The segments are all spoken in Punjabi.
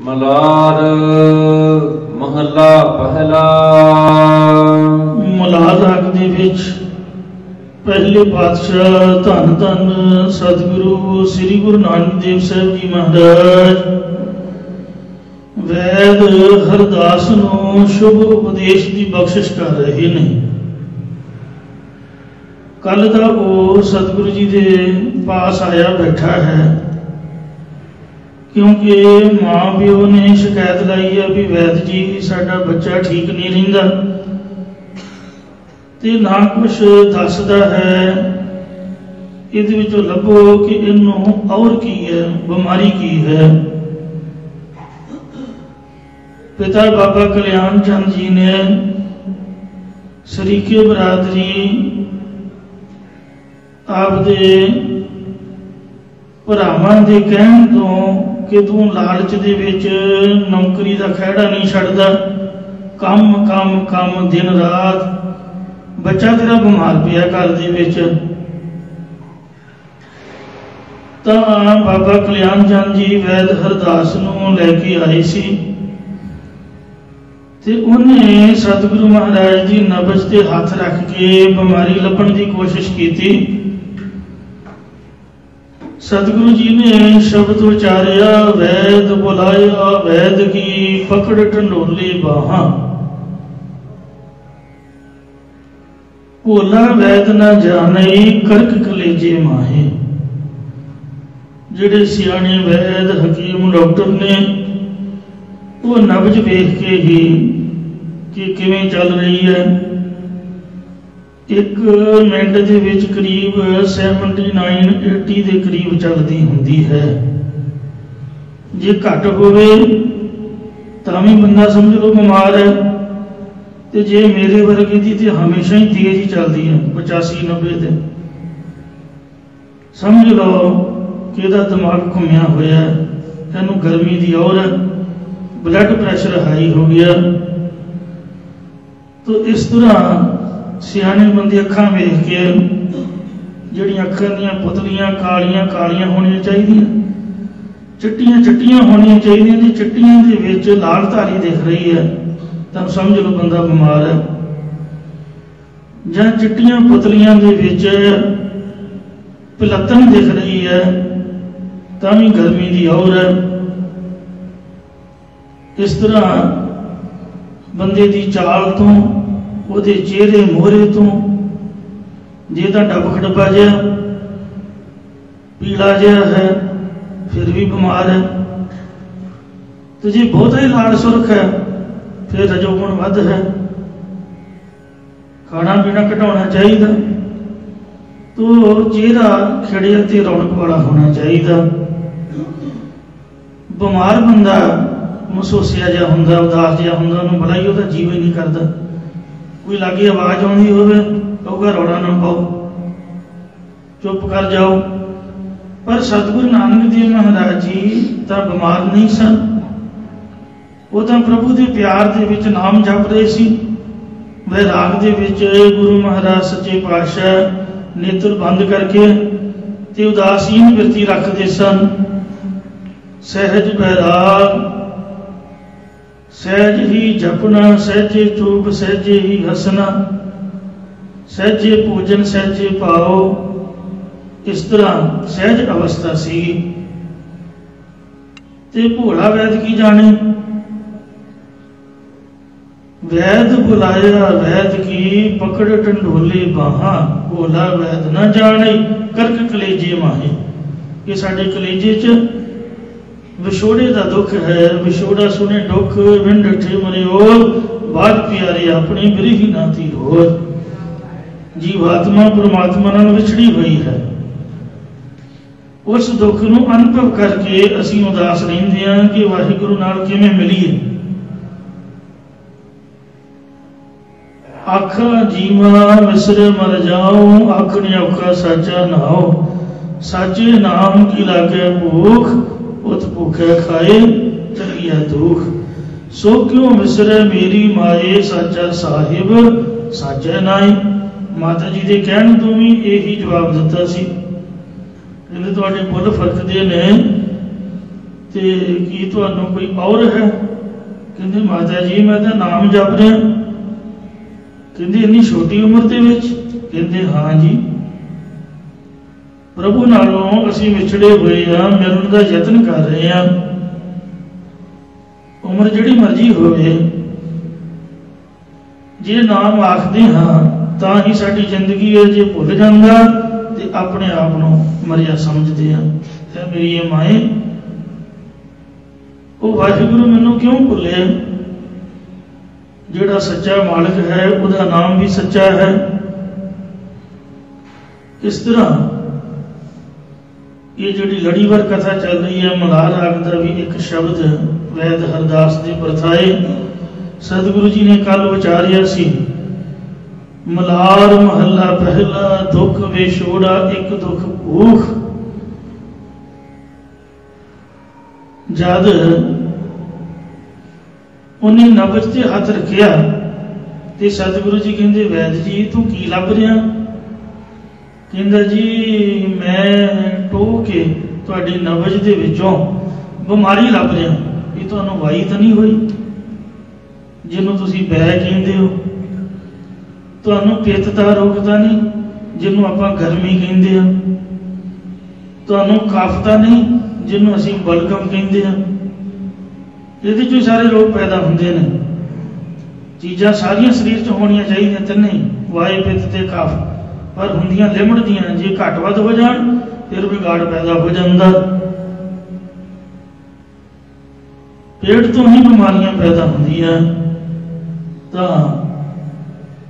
ਮਲਾਰ ਮਹੱਲਾ ਪਹਿਲਾ। ਮਲਾਰ ਰਾਗ ਦੇ ਵਿੱਚ ਪਹਿਲੇ ਪਾਤਸ਼ਾਹ ਧੰਨ ਧੰਨ ਸਤਿਗੁਰੂ ਸ੍ਰੀ ਗੁਰੂ ਨਾਨਕ ਦੇਵ ਸਾਹਿਬ ਜੀ ਮਹਾਰਾਜ ਵੈਦ ਹਰਦਾਸ ਨੂੰ ਸ਼ੁਭ ਉਪਦੇਸ਼ ਦੀ ਬਖਸ਼ਿਸ਼ ਕਰ ਰਹੇ ਨੇ। ਕੱਲ ਦਾ ਉਹ ਸਤਿਗੁਰੂ ਜੀ ਦੇ ਪਾਸ ਆਇਆ ਬੈਠਾ ਹੈ, ਕਿਉਂਕਿ ਮਾਂ ਪਿਓ ਨੇ ਸ਼ਿਕਾਇਤ ਲਾਈ ਹੈ ਵੀ ਵੈਦ ਜੀ ਸਾਡਾ ਬੱਚਾ ਠੀਕ ਨਹੀਂ ਰਹਿੰਦਾ ਤੇ ਨਾ ਕੁਛ ਦੱਸਦਾ ਹੈ। ਇਹਦੇ ਵਿੱਚੋਂ ਲੱਭੋ ਕਿ ਇਹਨੂੰ ਔਰ ਕੀ ਹੈ, ਬਿਮਾਰੀ ਕੀ ਹੈ। ਪਿਤਾ ਬਾਬਾ ਕਲਿਆਣ ਚੰਦ ਜੀ ਨੇ ਸਰੀਕੇ ਬਰਾਦਰੀ ਆਪਦੇ ਭਰਾਵਾਂ ਦੇ ਕਹਿਣ ਤੋਂ ਕਿ ਤੂੰ ਲਾਲਚ ਦੇ ਵਿੱਚ ਨੌਕਰੀ ਦਾ ਖਹਿੜਾ ਨਹੀਂ ਛੱਡਦਾ, ਕੰਮ ਕੰਮ ਕੰਮ ਦਿਨ ਰਾਤ, ਬੱਚਾ ਤੇਰਾ ਬਿਮਾਰ ਪਿਆ ਘਰ ਦੇ ਵਿੱਚ। ਤਾਂ ਬਾਬਾ ਕਲਿਆਣ ਚੰਦ ਜੀ ਵੈਦ ਹਰਦਾਸ ਨੂੰ ਲੈ ਕੇ ਆਏ ਸੀ ਤੇ ਉਹਨੇ ਸਤਿਗੁਰੂ ਮਹਾਰਾਜ ਦੀ ਨਬਜ਼ ਤੇ ਹੱਥ ਰੱਖ ਕੇ ਬਿਮਾਰੀ ਲੱਭਣ ਦੀ ਕੋਸ਼ਿਸ਼ ਕੀਤੀ। ਸਤਿਗੁਰੂ ਜੀ ਨੇ ਸ਼ਬਦ ਉਚਾਰਿਆ, ਵੈਦ ਬੁਲਾਇਆ ਵੈਦ ਕੀ ਪਕੜ ਢੰਡੋਲੇ ਬਾਹਾਂ, ਭੋਲਾ ਵੈਦ ਨਾ ਜਾਣਈ ਕਰਕ ਕਲੇਜੇ ਮਾਹੇ। ਜਿਹੜੇ ਸਿਆਣੇ ਵੈਦ ਹਕੀਮ ਡਾਕਟਰ ਨੇ ਉਹ ਨਬਜ਼ ਵੇਖ ਕੇ ਹੀ ਕਿ ਕਿਵੇਂ ਚੱਲ ਰਹੀ ਹੈ, 1 ਮਿੰਟ ਦੇ ਵਿੱਚ ਕਰੀਬ 79-80 ਦੇ ਕਰੀਬ ਚੱਲਦੀ ਹੁੰਦੀ ਹੈ। ਜੇ ਘੱਟ ਹੋਵੇ ਤਾਂ ਵੀ ਬੰਦਾ ਸਮਝ ਲਓ ਬਿਮਾਰ ਹੈ, ਤੇ ਜੇ ਮੇਰੇ ਵਰਗੇ ਦੀ ਤੇ ਹਮੇਸ਼ਾ ਹੀ ਤੇਜ਼ ਹੀ ਚੱਲਦੀ ਹੈ 85-90 ਤੇ ਸਮਝ ਲਓ ਕਿ ਇਹਦਾ ਦਿਮਾਗ ਘੁੰਮਿਆ ਹੋਇਆ, ਇਹਨੂੰ ਗਰਮੀ ਦੀ ਔਰ ਬਲੱਡ ਪ੍ਰੈਸ਼ਰ ਹਾਈ ਹੋ ਗਿਆ। ਤਾਂ ਇਸ ਤਰ੍ਹਾਂ ਸਿਆਣੇ ਬੰਦੇ ਅੱਖਾਂ ਵੇਖ ਕੇ, ਜਿਹੜੀਆਂ ਅੱਖਾਂ ਦੀਆਂ ਪੁਤਲੀਆਂ ਕਾਲੀਆਂ ਕਾਲੀਆਂ ਹੋਣੀਆਂ ਚਾਹੀਦੀਆਂ, ਚਿੱਟੀਆਂ ਚਿੱਟੀਆਂ ਹੋਣੀਆਂ ਚਾਹੀਦੀਆਂ, ਜੇ ਚਿੱਟੀਆਂ ਦੇ ਵਿੱਚ ਲਾਲ ਧਾਰੀ ਦਿਖ ਰਹੀ ਹੈ ਤਾਂ ਸਮਝ ਲਓ ਬੰਦਾ ਬਿਮਾਰ ਹੈ। ਜਾਂ ਚਿੱਟੀਆਂ ਪੁਤਲੀਆਂ ਦੇ ਵਿੱਚ ਪਿਲਤਨ ਦਿਖ ਰਹੀ ਹੈ ਤਾਂ ਵੀ ਗਰਮੀ ਦੀ ਔਰ ਹੈ। ਇਸ ਤਰ੍ਹਾਂ ਬੰਦੇ ਦੀ ਚਾਲ ਤੋਂ, ਉਹਦੇ ਚਿਹਰੇ ਮੋਹਰੇ ਤੋਂ, ਜੇ ਤਾਂ ਡੱਬ ਖੜੱਬਾ ਜਿਹਾ ਪੀਲਾ ਜਿਹਾ ਹੈ ਫਿਰ ਵੀ ਬਿਮਾਰ ਹੈ, ਤੇ ਜੇ ਬਹੁਤਾ ਹੀ ਲਾਲ ਸੁਰਖ ਹੈ ਫਿਰ ਰਜੋਗੁਣ ਵੱਧ ਹੈ। ਖਾਣਾ ਪੀਣਾ ਘਟਾਉਣਾ ਚਾਹੀਦਾ, ਤੋ ਚਿਹਰਾ ਖਿੜਿਆ ਤੇ ਰੌਣਕ ਵਾਲਾ ਹੋਣਾ ਚਾਹੀਦਾ। ਬਿਮਾਰ ਬੰਦਾ ਮਹਿਸੂਸਿਆ ਜਿਹਾ ਹੁੰਦਾ, ਉਦਾਸ ਜਿਹਾ ਹੁੰਦਾ, ਉਹਨੂੰ ਬੜਾ ਹੀ ਉਹਦਾ ਜੀਵ ਹੀ ਨਹੀਂ ਕਰਦਾ। ਕੋਈ ਲਾਗੇ ਆਵਾਜ਼ ਆਉਂਦੀ ਹੋਵੇ ਕਹੂਗਾ ਰੌਲਾ ਨਾ ਪਾਓ, ਚੁੱਪ ਕਰ ਜਾਓ। ਪਰ ਸਤਿਗੁਰੂ ਨਾਨਕ ਦੇਵ ਮਹਾਰਾਜ ਜੀ ਤਾਂ ਬਿਮਾਰ ਨਹੀਂ ਸਨ, ਉਹ ਤਾਂ ਪ੍ਰਭੂ ਦੇ ਪਿਆਰ ਦੇ ਵਿੱਚ ਨਾਮ ਜਪ ਰਹੇ ਸੀ। ਵੈਰਾਗ ਦੇ ਵਿੱਚ ਗੁਰੂ ਮਹਾਰਾਜ ਸੱਚੇ ਪਾਤਸ਼ਾਹ ਨੇਤਰ ਬੰਦ ਕਰਕੇ ਤੇ ਉਦਾਸੀਨ ਬਿਰਤੀ ਰੱਖਦੇ ਸਨ। ਸਹਿਜ ਵੈਰਾਗ ਸਹਿਜ ਹੀ ਜਪਣਾ, ਸਹਿਜੇ ਚੂਪ ਸਹਿਜੇ ਹੀ ਹਸਣਾ, ਸਹਿਜੇ ਭੋਜਨ ਸਹਿਜੇ ਪਾਓ। ਇਸ ਤਰ੍ਹਾਂ ਸਹਿਜ ਅਵਸਥਾ ਸੀ। ਤੇ ਭੋਲਾ ਵੈਦ ਕੀ ਜਾਣੇ, ਵੈਦ ਬੁਲਾਇਆ ਵੈਦ ਕੀ ਪਕੜ ਢੰਡੋਲੇ ਬਾਹਾਂ, ਭੋਲਾ ਵੈਦ ਨਾ ਜਾਣੇ ਕਰਕ ਕਲੇਜੇ ਮਾਹੇ। ਕਿ ਸਾਡੇ ਕਲੇਜੇ 'ਚ ਵਿਛੋੜੇ ਦਾ ਦੁੱਖ ਹੈ, ਵਿਛੋੜਾ ਸੁਣੇ ਦੁੱਖ ਵਿੰਡ ਠੇ ਮਰਿਓ, ਬਾਦ ਪਿਆਰੇ ਆਪਣੀ ਬਿਰਹੀ ਨਾ ਤੀ ਹੋਰ। ਜੀਵਾਤਮਾ ਪਰਮਾਤਮਾ ਨਾਲ ਵਿਛੜੀ ਹੋਈ ਹੈ, ਉਸ ਦੁੱਖ ਨੂੰ ਅਨੁਭਵ ਕਰਕੇ ਅਸੀਂ ਉਦਾਸ ਰਹਿੰਦੇ ਹਾਂ ਕਿ ਵਾਹਿਗੁਰੂ ਨਾਲ ਕਿਵੇਂ ਮਿਲੀਏ। ਆਖਾਂ ਜੀਵਾ ਮਿਸਰੇ ਮਰ ਜਾਓ, ਆਖਣੇ ਔਖਾ ਸਾਚਾ ਨਾਓ, ਸਾਚੇ ਨਾਮ ਕੀ ਲਾਗੇ ਭੂਖ, ਉਤ ਭੁੱਖੇ ਖਾਏ ਚਲਿਆ ਦੁਖ। ਸੋ ਕਿਉਂ ਵਿਸਰੇ ਮੇਰੀ ਮਾਏ, ਸਾਚਾ ਸਾਹਿਬ ਸਾਚੇ ਨਾਈ। ਮਾਤਾ ਜੀ ਦੇ ਕਹਿਣ ਤੋਂ ਵੀ ਇਹੀ ਜਵਾਬ ਦਿੱਤਾ ਸੀ। ਕਹਿੰਦੇ ਤੁਹਾਡੇ ਬੁੱਲ ਫਰਕਦੇ ਨੇ ਤੇ ਕੀ ਤੁਹਾਨੂੰ ਕੋਈ ਔਰ ਹੈ? ਕਹਿੰਦੇ ਮਾਤਾ ਜੀ ਮੈਂ ਤਾਂ ਨਾਮ ਜਪ ਰਿਹਾ। ਕਹਿੰਦੇ ਇੰਨੀ ਛੋਟੀ ਉਮਰ ਦੇ ਵਿੱਚ? ਕਹਿੰਦੇ ਹਾਂ ਜੀ, ਪ੍ਰਭੂ ਨਾਲੋਂ ਅਸੀਂ ਵਿਛੜੇ ਹੋਏ ਆ, ਮਿਲਣ ਦਾ ਯਤਨ ਕਰ ਰਹੇ ਆ। ਉਮਰ ਜਿਹੜੀ ਮਰਜ਼ੀ ਹੋਵੇ, ਜੇ ਨਾਮ ਆਖਦੇ ਹਾਂ ਤਾਂ ਹੀ ਸਾਡੀ ਜ਼ਿੰਦਗੀ ਹੈ। ਜੇ ਭੁੱਲ ਜਾਂਦਾ ਤੇ ਆਪਣੇ ਆਪ ਨੂੰ ਮਰਿਆ ਸਮਝਦੇ ਆ। ਤੇ ਮੇਰੀ ਇਹ ਮਾਏ, ਉਹ ਵਾਹਿਗੁਰੂ ਮੈਨੂੰ ਕਿਉਂ ਭੁੱਲੇ? ਜਿਹੜਾ ਸੱਚਾ ਮਾਲਕ ਹੈ ਉਹਦਾ ਨਾਮ ਵੀ ਸੱਚਾ ਹੈ। ਇਸ ਤਰ੍ਹਾਂ ਇਹ ਜਿਹੜੀ ਲੜੀਵਾਰ ਕਥਾ ਚੱਲ ਰਹੀ ਹੈ, ਮਲਾਰ ਰਾਗ ਦਾ ਵੀ ਇੱਕ ਸ਼ਬਦ ਵੈਦ ਹਰਦਾਸ ਦੇ ਪਰਥਾਏ ਸਤਿਗੁਰੂ ਜੀ ਨੇ ਕੱਲ ਵਿਚਾਰਿਆ ਸੀ। ਮਲਾਰ ਮਹੱਲਾ ਪਹਿਲਾ, ਦੁੱਖ ਵਿਛੋੜਾ ਇੱਕ ਦੁੱਖ ਭੂਖ। ਜਦ ਉਹਨੇ ਨਬਜ਼ ਤੇ ਹੱਥ ਰੱਖਿਆ ਤੇ ਸਤਿਗੁਰੂ ਜੀ ਕਹਿੰਦੇ ਵੈਦ ਜੀ ਤੂੰ ਕੀ ਲੱਭ ਰਿਹਾ? ਕਹਿੰਦਾ ਜੀ ਮੈਂ ਟੋਹ ਕੇ ਤੁਹਾਡੀ ਨਬਜ਼ ਦੇ ਵਿੱਚੋਂ ਬਿਮਾਰੀ ਲੱਭ ਰਿਹਾ। ਇਹ ਤੁਹਾਨੂੰ ਵਾਈ ਤਾਂ ਨਹੀਂ ਹੋਈ ਜਿਹਨੂੰ ਤੁਸੀਂ ਬੈ ਕਹਿੰਦੇ ਹੋ? ਤੁਹਾਨੂੰ ਪਿੱਤ ਦਾ ਰੋਗ ਤਾਂ ਨਹੀਂ ਜਿਹਨੂੰ ਆਪਾਂ ਗਰਮੀ ਕਹਿੰਦੇ ਆ? ਤੁਹਾਨੂੰ ਕਫ ਤਾਂ ਨਹੀਂ ਜਿਹਨੂੰ ਅਸੀਂ ਬਲਗਮ ਕਹਿੰਦੇ ਆ? ਇਹਦੇ ਚੋਂ ਸਾਰੇ ਰੋਗ ਪੈਦਾ ਹੁੰਦੇ ਨੇ। ਚੀਜ਼ਾਂ ਸਾਰੀਆਂ ਸਰੀਰ 'ਚ ਹੋਣੀਆਂ ਚਾਹੀਦੀਆਂ ਤਿੰਨੇ, ਵਾਈ, ਪਿੱਤ ਤੇ ਕਫ, ਪਰ ਹੁੰਦੀਆਂ ਲਿਮਟ ਦੀਆਂ। ਜੇ ਘੱਟ ਵੱਧ ਹੋ ਜਾਣ ਫਿਰ ਵਿਗਾੜ ਪੈਦਾ ਹੋ ਜਾਂਦਾ। ਪੇਟ ਤੋਂ ਹੀ ਬਿਮਾਰੀਆਂ ਪੈਦਾ ਹੁੰਦੀਆਂ। ਤਾਂ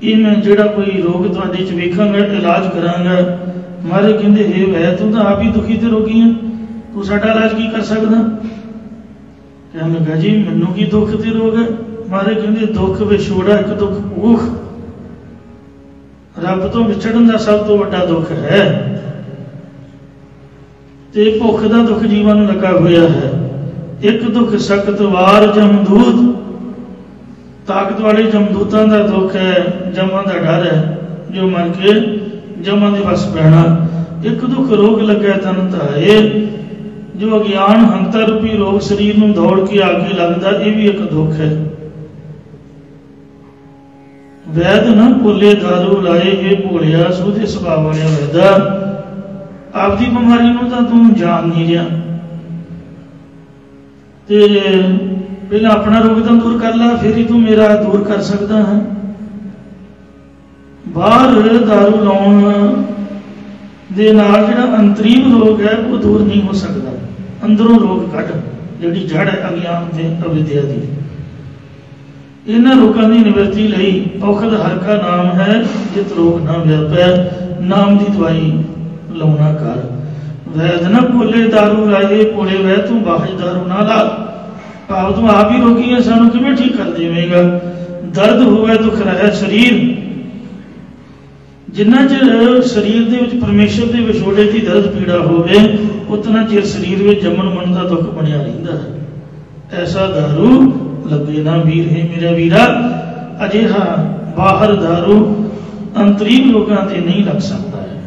ਇਹ ਮੈਂ ਜਿਹੜਾ ਕੋਈ ਰੋਗ ਤੁਹਾਡੇ 'ਚ ਵੇਖਾਂਗਾ, ਇਲਾਜ ਕਰਾਂਗਾ। ਮਹਾਰਾਜ ਕਹਿੰਦੇ ਹੇ ਵੈ ਤੂੰ ਤਾਂ ਆਪ ਹੀ ਦੁਖੀ ਤੇ ਰੋਗੀ ਆ, ਤੂੰ ਸਾਡਾ ਇਲਾਜ ਕੀ ਕਰ ਸਕਦਾ? ਕਹਿਣ ਲੱਗਾ ਜੀ ਮੈਨੂੰ ਕੀ ਦੁੱਖ ਤੇ ਰੋਗ ਹੈ? ਮਹਾਰਾਜ ਕਹਿੰਦੇ ਦੁੱਖ ਵਿਛੋੜਾ ਇੱਕ ਦੁੱਖ ਭੂਖ। ਰੱਬ ਤੋਂ ਵਿਛੜਨ ਦਾ ਸਭ ਤੋਂ ਵੱਡਾ ਦੁੱਖ ਹੈ ਤੇ ਭੁੱਖ ਦਾ ਦੁੱਖ ਜੀਵਾਂ ਨੂੰ ਲੱਗਾ ਹੋਇਆ ਹੈ। ਇੱਕ ਦੁੱਖ ਸਖਤ ਵਾਰ ਜਮਦੂਤ, ਤਾਕਤ ਵਾਲੇ ਜਮਦੂਤਾਂ ਦਾ ਦੁੱਖ ਹੈ, ਜਮਾਂ ਦਾ ਡਰ ਹੈ ਜੋ ਮਰ ਕੇ ਜਮਾਂ ਦੇ ਵਸ ਪੈਣਾ। ਇੱਕ ਦੁੱਖ ਰੋਗ ਲੱਗਾ ਤਨ ਧਾਏ, ਜੋ ਅਗਿਆਨ ਹੰਤਾ ਰੂਪੀ ਰੋਗ ਸਰੀਰ ਨੂੰ ਦੌੜ ਕੇ ਆ ਕੇ ਲੱਗਦਾ, ਇਹ ਵੀ ਇੱਕ ਦੁੱਖ ਹੈ। ਵੈਦ ਨਾ ਭੁੱਲੇ ਦਾਰੂ ਲਾਏ, ਇਹ ਭੋਲਿਆ ਸੋਧੇ ਸੁਭਾਅ ਵਾਲਿਆ ਵੈਦਾ। ਆਪਦੀ ਬਿਮਾਰੀ ਨੂੰ ਤਾਂ ਤੂੰ ਜਾਣ ਨਹੀਂ ਰਿਹਾ ਤੇ ਪਹਿਲਾਂ ਆਪਣਾ ਰੋਗ ਤਾਂ ਦੂਰ ਕਰ ਲੈ, ਫਿਰ ਹੀ ਤੂੰ ਮੇਰਾ ਦੂਰ ਕਰ ਸਕਦਾ ਹੈ। ਬਾਹਰ ਦਾਰੂ ਲਾਉਣ ਦੇ ਨਾਲ ਜਿਹੜਾ ਅੰਤਰੀਮ ਰੋਗ ਹੈ ਉਹ ਦੂਰ ਨਹੀਂ ਹੋ ਸਕਦਾ। ਅੰਦਰੋਂ ਰੋਗ ਕੱਢ, ਜਿਹੜੀ ਜੜ ਹੈ ਅਗਿਆਨ ਤੇ ਅਵਿਦਿਆ ਦੀ। ਇਹਨਾਂ ਰੋਗਾਂ ਦੀ ਨਿਵਰਤੀ ਲਈ ਔਖਦ ਹਰਿ ਕਾ ਨਾਮ ਹੈ, ਜਿਤ ਰੋਗ ਨਾ ਵਿਆਪੈ, ਨਾਮ ਦੀ ਦਵਾਈ ਲਾਉਣਾ ਕਰ। ਵੈਦ ਨਾ ਭੋਲੇ ਦਾਰੂ ਲਾਏ, ਭੋਲੇ ਵੈ ਤੂੰ ਬਾਹਜ ਦਾਰੂ ਨਾ ਲਾ। ਭਾਵ ਤੂੰ ਆਪ ਹੀ ਰੋਗੀ ਹੈ, ਸਾਨੂੰ ਕਿਵੇਂ ਠੀਕ ਕਰ ਦੇਵੇਂਗਾ? ਦਰਦ ਹੋਵੇ ਦੁੱਖ ਰਹੇ ਸਰੀਰ। ਜਿੰਨਾ ਚਿਰ ਸਰੀਰ ਦੇ ਵਿੱਚ ਪਰਮੇਸ਼ਰ ਦੇ ਵਿਛੋੜੇ ਦੀ ਦਰਦ ਪੀੜਾ ਹੋਵੇ, ਉਤਨਾ ਚਿਰ ਸਰੀਰ ਵਿੱਚ ਜੰਮਣ ਮਰਨ ਦਾ ਦੁੱਖ ਬਣਿਆ ਰਹਿੰਦਾ ਹੈ। ਐਸਾ ਦਾਰੂ ਲੱਗੇ ਨਾ ਵੀਰ ਹੈ ਮੇਰਾ ਵੀਰਾ। ਅਜਿਹਾ ਬਾਹਰ ਦਾਰੂ ਅੰਤਰੀਮ ਲੋਕਾਂ ਤੇ ਨਹੀਂ ਲੱਗ ਸਕਦਾ ਹੈ।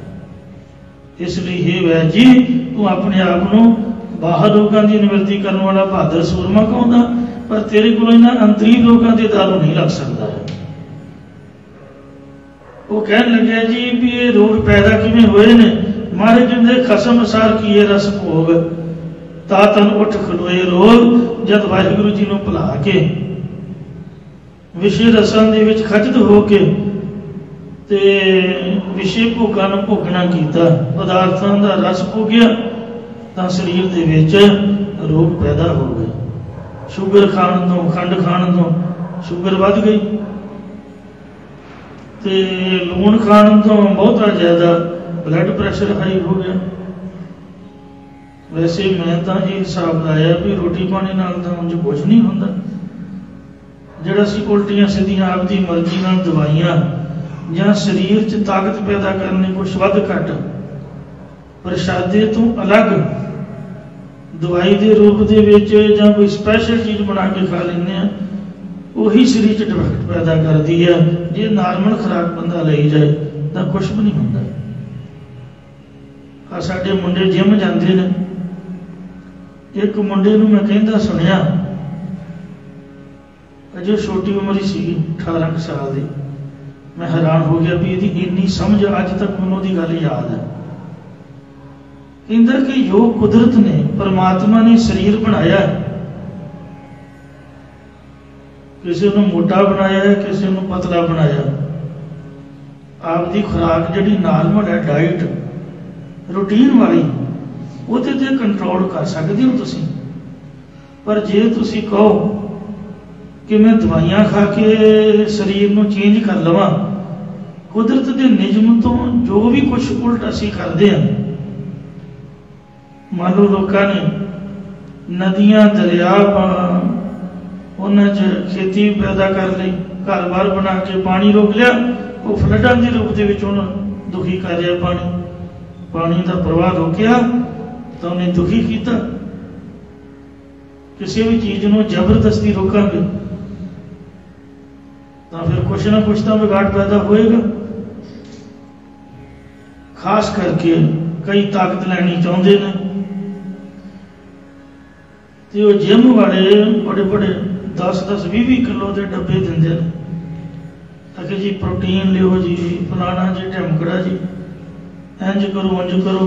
ਇਸ ਲਈ ਹੇ ਵੈ ਜੀ ਤੂੰ ਆਪਣੇ ਆਪ ਨੂੰ ਬਾਹਰ ਲੋਕਾਂ ਦੀ ਨਿਵਰਤੀ ਕਰਨ ਵਾਲਾ ਬਹਾਦਰ ਸੂਰਮਾ ਕਹਾਉਂਦਾ, ਪਰ ਤੇਰੇ ਕੋਲ ਇਹਨਾਂ ਅੰਤਰੀਮ ਲੋਕਾਂ ਦੇ ਦਾਰੂ ਨਹੀਂ ਲੱਗ ਸਕਦਾ ਹੈ। ਉਹ ਕਹਿਣ ਲੱਗਿਆ ਜੀ ਵੀ ਇਹ ਰੋਗ ਪੈਦਾ ਕਿਵੇਂ ਹੋਏ ਨੇ? ਮਹਾਰਾਜ ਕਹਿੰਦੇ ਖਸਮ ਅਸਾਰ ਕੀਏ ਰਸ ਭੋਗ, ਤਾ ਤਨ ਉੱਠ ਖਲੋਏ ਰੋਗ। ਜਦ ਵਾਹਿਗੁਰੂ ਜੀ ਨੂੰ ਭੁਲਾ ਕੇ ਵਿਸ਼ੇ ਰਸਾਂ ਦੇ ਵਿੱਚ ਖਚਿਤ ਹੋ ਕੇ ਤੇ ਵਿਸ਼ੇ ਭੋਗਾਂ ਨੂੰ ਭੋਗਣਾ ਕੀਤਾ, ਪਦਾਰਥਾਂ ਦਾ ਰਸ ਭੋਗਿਆ, ਤਾਂ ਸਰੀਰ ਦੇ ਵਿੱਚ ਰੋਗ ਪੈਦਾ ਹੋ ਗਏ। ਸ਼ੂਗਰ ਖਾਣ ਤੋਂ, ਖੰਡ ਖਾਣ ਤੋਂ ਸ਼ੂਗਰ ਵੱਧ ਗਈ ਤੇ ਲੂਣ ਖਾਣ ਤੋਂ ਬਹੁਤਾ ਜ਼ਿਆਦਾ ਬਲੱਡ ਪ੍ਰੈਸ਼ਰ ਹਾਈ ਹੋ ਗਿਆ। ਵੈਸੇ ਮੈਂ ਤਾਂ ਇਹ ਹਿਸਾਬ ਲਾਇਆ ਵੀ ਰੋਟੀ ਪਾਣੀ ਨਾਲ ਤਾਂ ਉਂਝ ਕੁਝ ਨਹੀਂ ਹੁੰਦਾ। ਜਿਹੜਾ ਅਸੀਂ ਉਲਟੀਆਂ ਸਿੱਧੀਆਂ ਆਪਦੀ ਮਰਜ਼ੀ ਨਾਲ ਦਵਾਈਆਂ ਜਾਂ ਸਰੀਰ 'ਚ ਤਾਕਤ ਪੈਦਾ ਕਰਨ ਲਈ ਕੁਛ ਵੱਧ ਘੱਟ ਪ੍ਰਸ਼ਾਦੇ ਤੋਂ ਅਲੱਗ ਦਵਾਈ ਦੇ ਰੂਪ ਦੇ ਵਿੱਚ ਜਾਂ ਕੋਈ ਸਪੈਸ਼ਲ ਚੀਜ਼ ਬਣਾ ਕੇ ਖਾ ਲੈਂਦੇ ਆ, ਉਹੀ ਸਰੀਰ 'ਚ ਡਿਫੈਕਟ ਪੈਦਾ ਕਰਦੀ ਹੈ। ਜੇ ਨਾਰਮਲ ਖੁਰਾਕ ਬੰਦਾ ਲਈ ਜਾਏ ਤਾਂ ਕੁਛ ਵੀ ਨਹੀਂ ਹੁੰਦਾ। ਆ ਸਾਡੇ ਮੁੰਡੇ ਜਿਮ ਜਾਂਦੇ ਨੇ, एक मुंडे नूं मैं कहंदा सुनिया, अजे छोटी उम्र ही सी 18 साल की। मैं हैरान हो गया भी ਇਹਦੀ ਇੰਨੀ समझ अज तक मैनूं दी गल याद है। कहंदा कि जो कुदरत ने परमात्मा ने शरीर बनाया, किसी नूं मोटा बनाया है, किसी नूं पतला बनाया। आपकी खुराक जिहड़ी नॉर्मल है, डाइट रूटीन वाली, ਉਹਦੇ ਤੇ कंट्रोल कर सकते हो तुसीं। पर जे तुसीं कहो कि मैं दवाइयां खा के शरीर नूं चेंज कर लवां, कुदरत के नियम तो जो भी कुछ उल्ट असीं करते हैं। मान लो लोगों ने नदियां दरिया उन्हां च खेती पैदा कर ली, घर बार बना के पानी रोक लिया, वो फ्लडां के रूप के दुखी कर रहा। पानी का प्रवाह रोकिया तो उन्हें दुखी किया। किसी भी चीज को जबरदस्ती रोकांगे तो फिर कुछ ना कुछ तो बिगाड़ पैदा होएगा। खास करके कई ताकत लैनी चाहते हैं तो जिम वाले बड़े बड़े 10-10, 20-20 किलो के डब्बे देंगे हैं, ताकि जी प्रोटीन लियो जी, फलाना जी, ढमकड़ा जी, इंज करो उंज करो।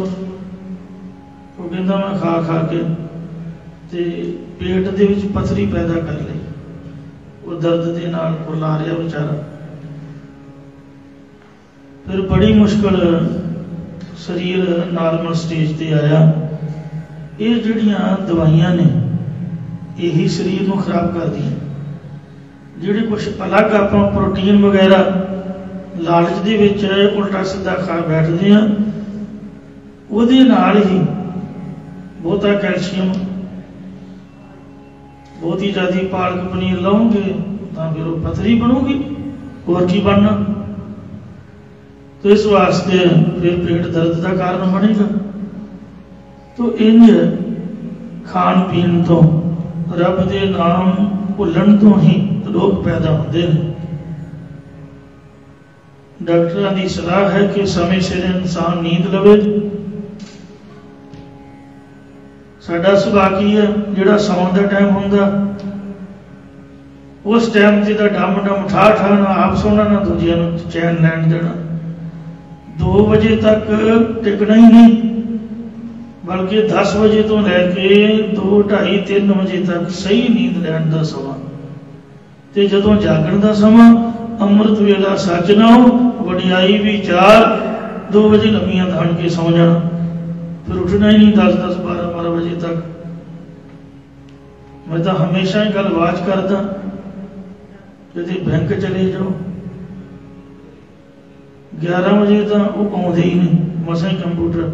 वो कहता मैं खा खा के ते पेट दे विच पथरी पैदा कर ली, वो दर्द के नाल रुला रहा बेचारा। फिर बड़ी मुश्किल शरीर नॉर्मल स्टेज ते आया। ये जिहड़ियां दवाइयां ने यही शरीर को खराब कर दी। जिहड़े कुछ अलग आप प्रोटीन वगैरह लालच दे विच उल्टा सीधा खा बैठते हैं, उहदे नाल ही बहुता कैल्शियम, बहुत ही ज़्यादा पालक पनीर लाओगे तो फिर वो पथरी बनूगी, और की बनना। तो इस वास्ते फिर पेट दर्द का कारण बनेगा। तो इंज खान पीन तो रब के नाम भुलण तो ही रोग पैदा होते हैं। डॉक्टरों की सलाह है कि समय सिर इंसान नींद लवे। साडा सुभाव की है, जिहड़ा सौण का टाइम हुंदा उस टाइम से डम डम ठा ठा, ना आप सोना ना दूजिया चैन लैन देना। 2 बजे तक टिकना ही नहीं, बल्कि 10 बजे तो लैके 2, 2:30, 3 बजे तक सही नींद लैन का समा। ते जदों जागण का समा अमृत वेला सच ना हो, वडियाई भी 4, 2 बजे लम्मियां धान के सौ जाना, फिर उठना ही नहीं 10-10, 12-12 बजे तक। मैं तो हमेशा ही गल वाच करदा, यदि बैंक चले जाओ 11 बजे तो वो आउंदे ही नहीं, मसा ही कंप्यूटर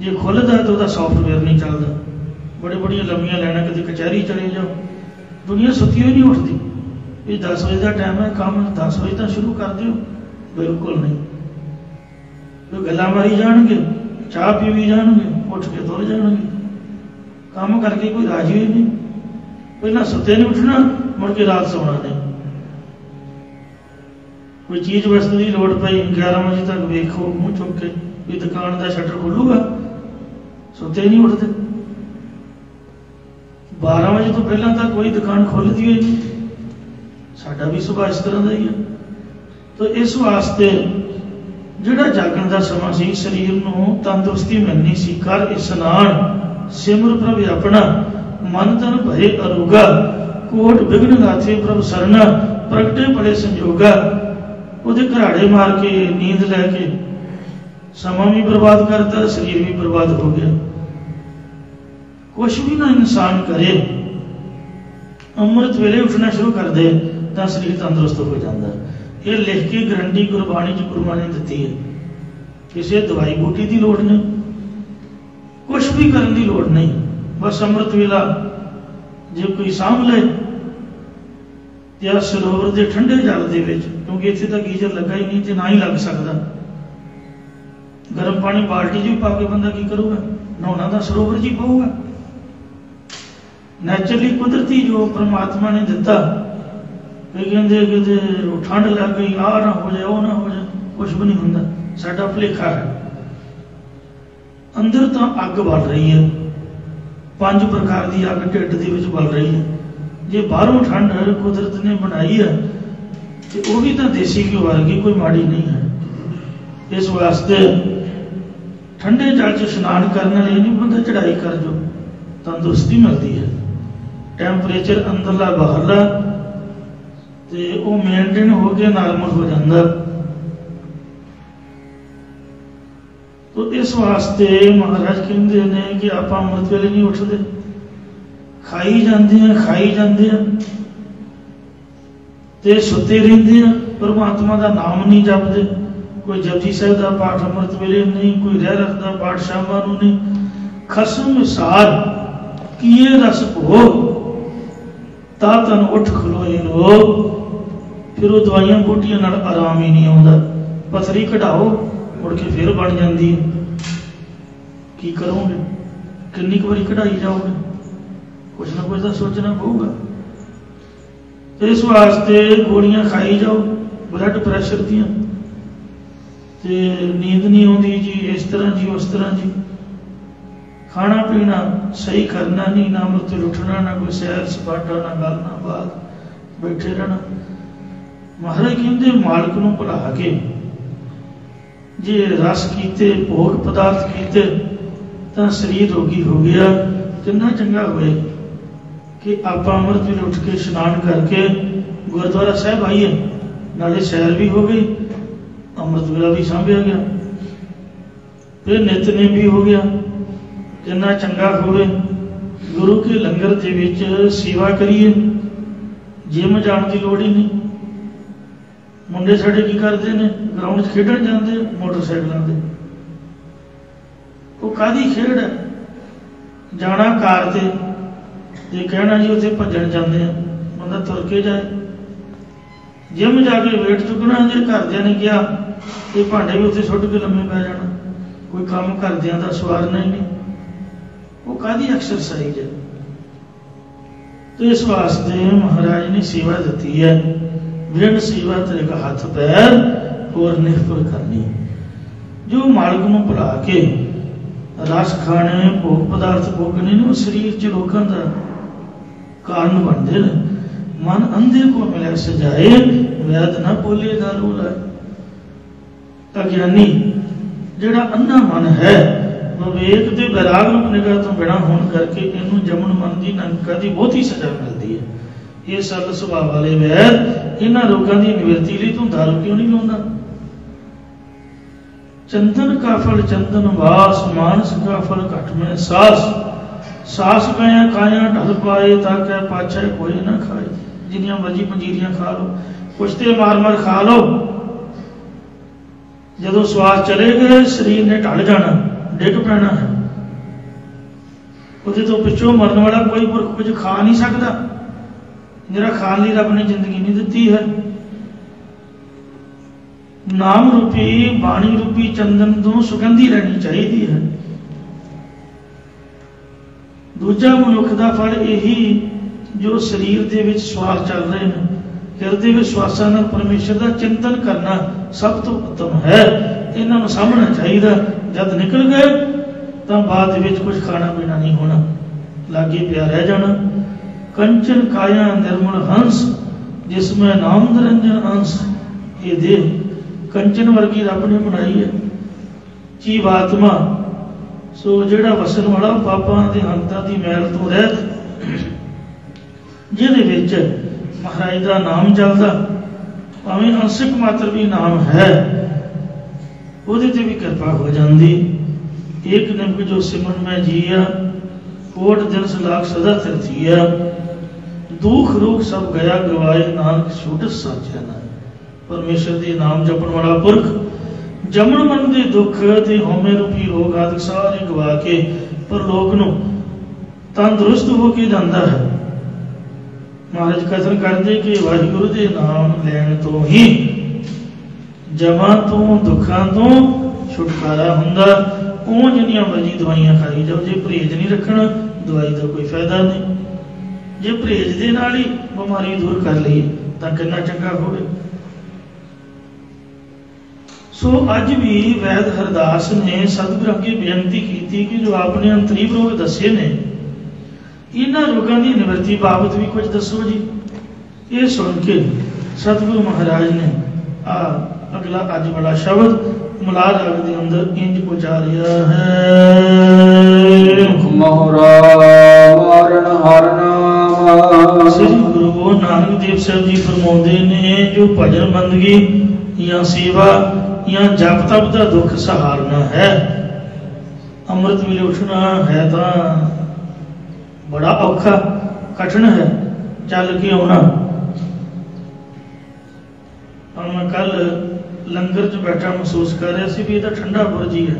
जे खुलता तो वह सॉफ्टवेयर नहीं चलता। बड़ी बड़ी लम्मियां लैना, कभी कचहरी चले जाओ, दुनिया सुती हुई नहीं उठती। ये 10 बजे का टाइम है, काम 10 बजे तक शुरू कर दियो, बिल्कुल नहीं। तो गल्लां मारी जाणगे, चाह पीवी जाणगे, उठ के तुर जाणगे, काम करके कोई राजी ही नहीं। पहला सुते नहीं उठना, मुड़ के रात सोना नहीं। कोई चीज वस्तु की लोड़ पई 11 बजे तक वेखो मुँह चुक के भी दुकान का शटर खुलूगा, सुते नहीं उठते। 12 बजे तो पहला तक कोई दुकान खुलती ही नहीं। साडा भी सुभाव इस तरह का ही है। तो इस वास्ते जिहड़ा जागण का समा सी, शरीर नूं तंदुरुस्ती मिलनी सी। कर इशनान सिमर प्रभ अपना, मन तन भरे अरुगा, कोट बिघन गाथे प्रभ सरना, प्रगटे बड़े संजोगा। उहदे घराड़े मार के नींद लैके समा भी बर्बाद करता, शरीर भी बर्बाद हो गया। कुछ भी ना इंसान करे, अमृत वेले उठना शुरू कर दे तो शरीर तंदुरुस्त हो जाता। ये लिख के गारंटी गुरबाणी च गुरुआ ने दी है। किसी दवाई बूटी की लोड़ नहीं, कुछ भी करने की लोड़ नहीं। बस अमृत वेला जो कोई सांभ ले या सरोवर के ठंडे जल के, क्योंकि इतने तो गीजर लगा ही नहीं, तो ना ही लग सकता। गर्म पानी बाल्टी च पा के बंदा की करूगा, नहाना तो सरोवर च ही पऊगा। नैचुरली कुदरती जो परमात्मा ने दिता, कहते कि ठंड लग गई, आ ना हो जाए, वो ना हो जाए, कुछ भी नहीं होंदा। साडा भुलेखा है। अंदर तो अग बढ़ रही है, 5 प्रकार की अग ढिड दे विच बल रही है। जे बाहरों ठंड कुदरत ने बनाई है तो वह भी तो देसी घ्यो वर्गी कोई माड़ी नहीं है। इस वास्ते ठंडे जल च स्नान करने लिए नहीं बंदा चढ़ाई कर जो तंदुरुस्ती मिलती है। टैंपरेचर अंदरला बाहरला ते वो मेनटेन हो के नॉर्मल हो जाता। तो इस वास्ते महाराज कहते हैं कि आप अमृत वेले नहीं उठते, खाई जाते हैं खाई जाते हैं ते सुते रहते हैं, परमात्मा का नाम नहीं जपते। कोई जपजी साहिब का पाठ अमृत वेले नहीं, कोई रह रखता पाठ शामां नूं नहीं। खसम सार किए रस भोग ता तन उठ खलोए रोग। फिर वो दवाइयां बूटियां नाल आराम ही नहीं आता। पथरी कढ़ाओ मुड़ के फिर बन जाती है। की करोगे, किन्नी बारी कढ़ाई जाओगे, कुछ ना कुछ तो सोचना पड़ेगा। तो इस वास्ते गोलियां खाई जाओ ब्लड प्रैशर दियां, ते नींद नहीं आती जी, इस तरह जी उस तरह जी। खाना पीना सही करना नहीं, ना अमृत उठना, ना कोई सैर सपाटा, ना गल ना बात, बैठे रहना। महाराज कहते मालिक नूं भुला के जे रस कीते भोग पदार्थ कीते तो शरीर रोगी हो गया। कितना चंगा होए कि आप अमृत वेले उठ के स्नान करके गुरुद्वारा साहब आइए, नाले सैर भी हो गई, अमृत वेला भी सांभ्या गया, फिर नितनेम भी हो गया। कितना चंगा होवे। गुरु के लंगर दे विच सेवा करिए, जिम जाण की लोड़ ही नहीं। मुंडे साडे की करते हैं, ग्राउंड खेडण जाते मोटरसाइकिलों से। वो कादी खेड है, जाना कार ते कहना जी उत्थे भजन जाते हैं, बंदा तुर के जाए। जिम जाके वेट चुकना, जे घरदियां ने कहा ये भांडे भी उत्थे सुट के लम्मे पै जाना, कोई काम घरदियां दा सवारना ही नहीं। वो कादी एक्सरसाइज है। तो इस वास्ते महाराज ने सेवा दी है, विण सेवा तेरे का हाथ पैर और निर्भर करनी। जो मालिक नूं भुला के रस खाने भोग पदार्थ भोगने ने शरीर च रोगों का कारण बनते हैं। मन अंधे को मिले सजाए, वैद ना बोले दारू लाए। अज्ञानी जिहड़ा अन्ना मन है, विवेक ते वैराग रूप निगाह तो बिना होने करके इनू जमन मन की नंका की बहुती सजा मिलती है। ये सरल सुभाव वाले वैद इन्हां रोगों की निवृत्ति लिए तू दारू क्यों नहीं लाउंदा? चंदन का फल चंदन वास, मानस का फल घट में सास। सास गया काया ढल पाए, ताकि पाछे कोई ना खाए। जिन्नियां मर्जी पंजीरियां खा लो, कुश्ते मार मार खा लो, जदों स्वास चले गए शरीर ने ढल जाना, डिग पैना है। उहदे तो पिछों मरन वाला कोई पुरख कुछ खा नहीं सकता, जिहड़ा खाण लई रब ने जिंदगी नहीं दिती है। नाम रूपी बाणी रूपी चंदन तो सुगंधी रहनी चाहिए है। दूजा मनुख का फल यही जो शरीर के विच श्वास चल रहे हैं, हृदय विच श्वासां नाल परमेश्वर का चिंतन करना सब तो उत्तम है। इन्हां नूं सामना चाहिए। जब निकल गए तो बाद विच कुछ खाना पीना नहीं होना, लागे पिया रह जाना। कंचन काया निर्मल हंस, जिसमें नाम निरंजन अंश। ये देह कंचन वर्गी रब ने बनाई है। जीवात्मा सो जिहड़ा वसन वाला पापां दे हंतां दी मैल तो रहत, जिहदे विच महाराज दा नाम चलदा, भावें अंशिक मात्र भी नाम है, ਉਹਦੇ ਤੇ भी कृपा हो जाती। एक निम्क जो सिमरन में जिया, कोट दिन सलाख सदा थिरथिया। दुख रूख सब गया गवाए, नानक छूट साचा ना। परमेश्वर के नाम जपण वाला पुरख जमन मन के दुख ते हौमे रूपी रोग आदि सारे गवा के परलोक नूं तंदुरुस्त होके जाता है। महाराज कथन करते कि वाहिगुरु के नाम लैण तो ही जमा तो दुखा तो छुटकारा हुंदा। ਉਹ जिन्नियां मर्जी दवाइयां खाई जाओ, जे परहेज नहीं रखना दवाई का कोई फायदा नहीं। जे परहेज के नाल ही बीमारी दूर कर लईए तो कितना चंगा होवे। सो अज भी वैद हरदास ने सतगुरु अगे बेनती की कि जो आपने अंतरीव रोग दसे ने इन्हां रोगां दी निवृत्ति बाबत भी कुछ दसो जी। ये सुन के सतगुरु महाराज ने आ अगला अज वाला शब्द मलाह राग के अंदर इंज उचारिया है। मोहरा मारन हर नाम। श्री गुरु नानक देव साहब जी फरमाते ने जो भजन बंदगी या सेवा या जप तप का दुख सहारना है, अमृत वेले उठना है तो बड़ा औखा कठिन है, चल के आना। मैं कल लंगर च बैठा महसूस कर रहा सी भी ये ठंडा बुरज ही है,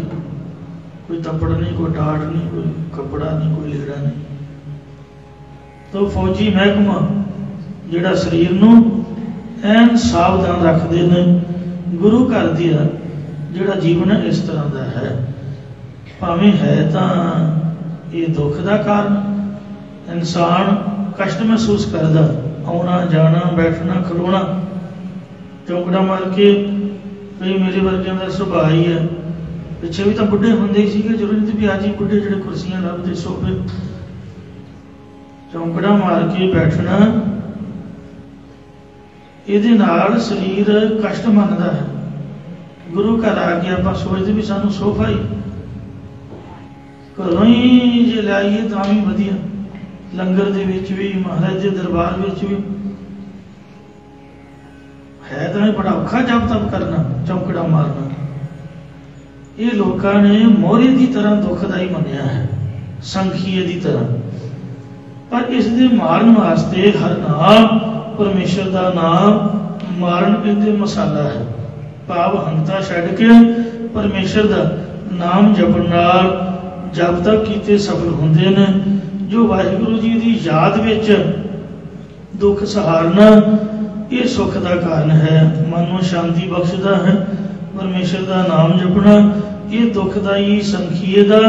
कोई तपड़ नहीं, कोई टाट नहीं, कोई कपड़ा नहीं, कोई लीड़ा नहीं। तो फौजी महकमा जिहड़ा शरीर नूं ऐन सावधान रखते हैं, गुरु घर दिया जिहड़ा जीवन है इस तरह का है, भावें है तो ये दुख का कारण, इंसान कष्ट महसूस करता, आना जाना बैठना खलोना, चौकड़ा मार के कई मेरे वर्गियां का सुभाव ही है। पिछे भी तो बुढ़े होंगे ही सीगे, जरूरी नहीं भी आज ही बुढ़े जिहड़े कुर्सियां लभदे सोफे, चौकड़ा मार के बैठना, ਇਹਦੇ ਨਾਲ ਸਰੀਰ कष्ट ਮੰਨਦਾ है। गुरु घर आ के आप सोचते भी सानू सोफा ही घरों ही जे लाइए तो भी वधिया, लंगर दे विच भी महाराज के दरबार विच भी है तो बड़ा औखा जप तप करना, चौकड़ा मारना। ये लोगों ने मोहरे की तरह दुखदाई मनिया है, संखीए की तरह, पर इसके मारन वास्ते हर नाम परमेश्वर का नाम मारन कहते मसाला है। भाव हंता छड्ड के परमेश्वर का नाम जपण नाल जप तप कीते सफल होंदे ने। जो वाहिगुरु जी की याद विच दुख सहारना ये सुख का कारण है, मन को शांति बख्शदा है। परमेश्वर का नाम जपना ये दुखदाई संखीए का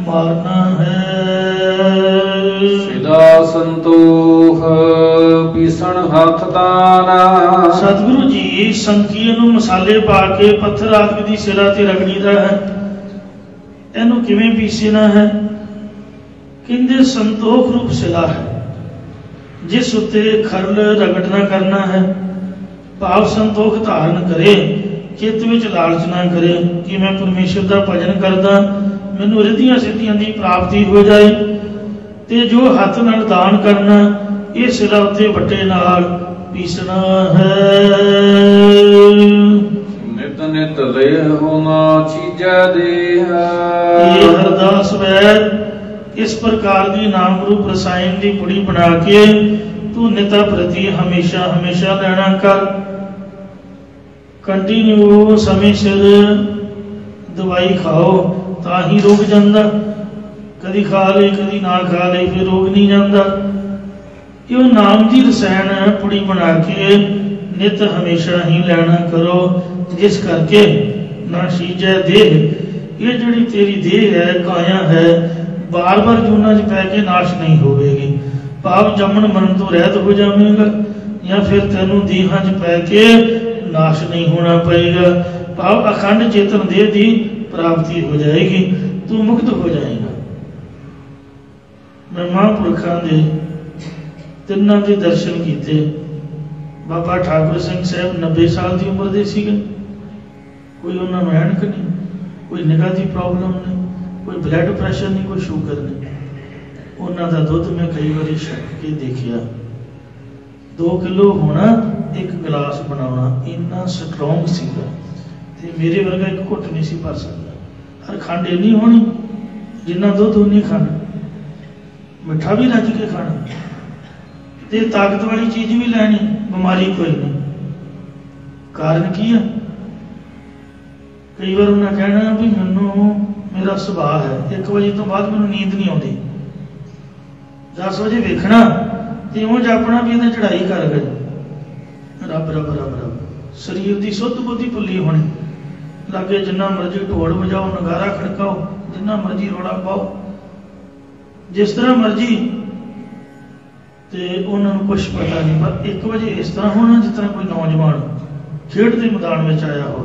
मारना है। सिदा संतोख पीसण हथ दाना। सतगुरु जी संखीए नूं मसाले पा के पत्थर आदि दी सिरा ते रगड़ीदा है। इहनूं किवें पीसना है? कहंदे संतोख रूप सिला है, जिस उत्ते खरल रगड़ना करना है। भाव संतोख धारण करे, चित्त विच लालच ना करे कि मैं परमेश्वर का भजन करदा, मैनूं रिद्धियां सिद्धियां की प्राप्ति हो जाए। ते जो हथ नाल दान करना ये सिरा उत्ते वट्टे नाल पीसना है। नित नित ले होना चीजा दे है। ये हरदास वैद इस प्रकार की नाम रूप रसायन की पुड़ी बना के तू निता प्रति हमेशा हमेशा लेना कर। कंटिन्यू समय सिर दवाई खाओ ताही रोग जाता, कदी खा ले कदी ना खा ले फिर रोग नहीं जाता। यो नाम की रसायन पुड़ी बना के नित हमेशा ही लेना करो, जिस करके ना शीजै देह, ये जिहड़ी तेरी देह है काया है बार बार जूना च पै के नाश नहीं होगी। भाव जमन मरण तो रहत हो जाएगा, या फिर तेनों देहां च पै के नाश नहीं होना पड़ेगा। भाव अखंड चेतन देह की प्राप्ति हो जाएगी, तू मुक्त हो जाएगा। मैं महापुरखों के तिन्हों के दर्शन किए। बाबा ठाकुर सिंह साहब 90 साल की उम्र के सीगे, कोई उन्होंने ऐनक नहीं, कोई निगाह की प्रॉब्लम नहीं, कोई ब्लड प्रैशर नहीं, कोई शुगर नहीं। उन्हों का दुध मैं कई बार छक के देखिया, 2 किलो होना एक गिलास बनाना, इन्ना स्ट्रोंग सीगा ते मेरे वर्गा एक घुट नहीं सी भर सकता। हर खंड इन्नी होनी जिन्ना दुध उन्नी खंड, मिठा भी रज के खाना ते ताकत वाली चीज भी लैनी, बीमारी कोई नहीं। कारण की है? कई बार उन्हें कहना भी मैनू मेरा सुभाव है 1 बजे तो बाद मैनू नींद नहीं आती, 10 बजे वेखना तो उं जापना भी इहदा चढ़ाई कर गए, रब रब रब रब। शरीर की शुद्ध बुद्धि भुली होनी, लागे जिन्ना मर्जी ढोल बजाओ नगारा खड़काओ, जिन्ना मर्जी रौला पाओ, जिस तरह मर्जी, तो उन्होंने कुछ पता नहीं। पर 1 बजे इस तरह होना जिस तरह कोई नौजवान खेड के मैदान में आया हो।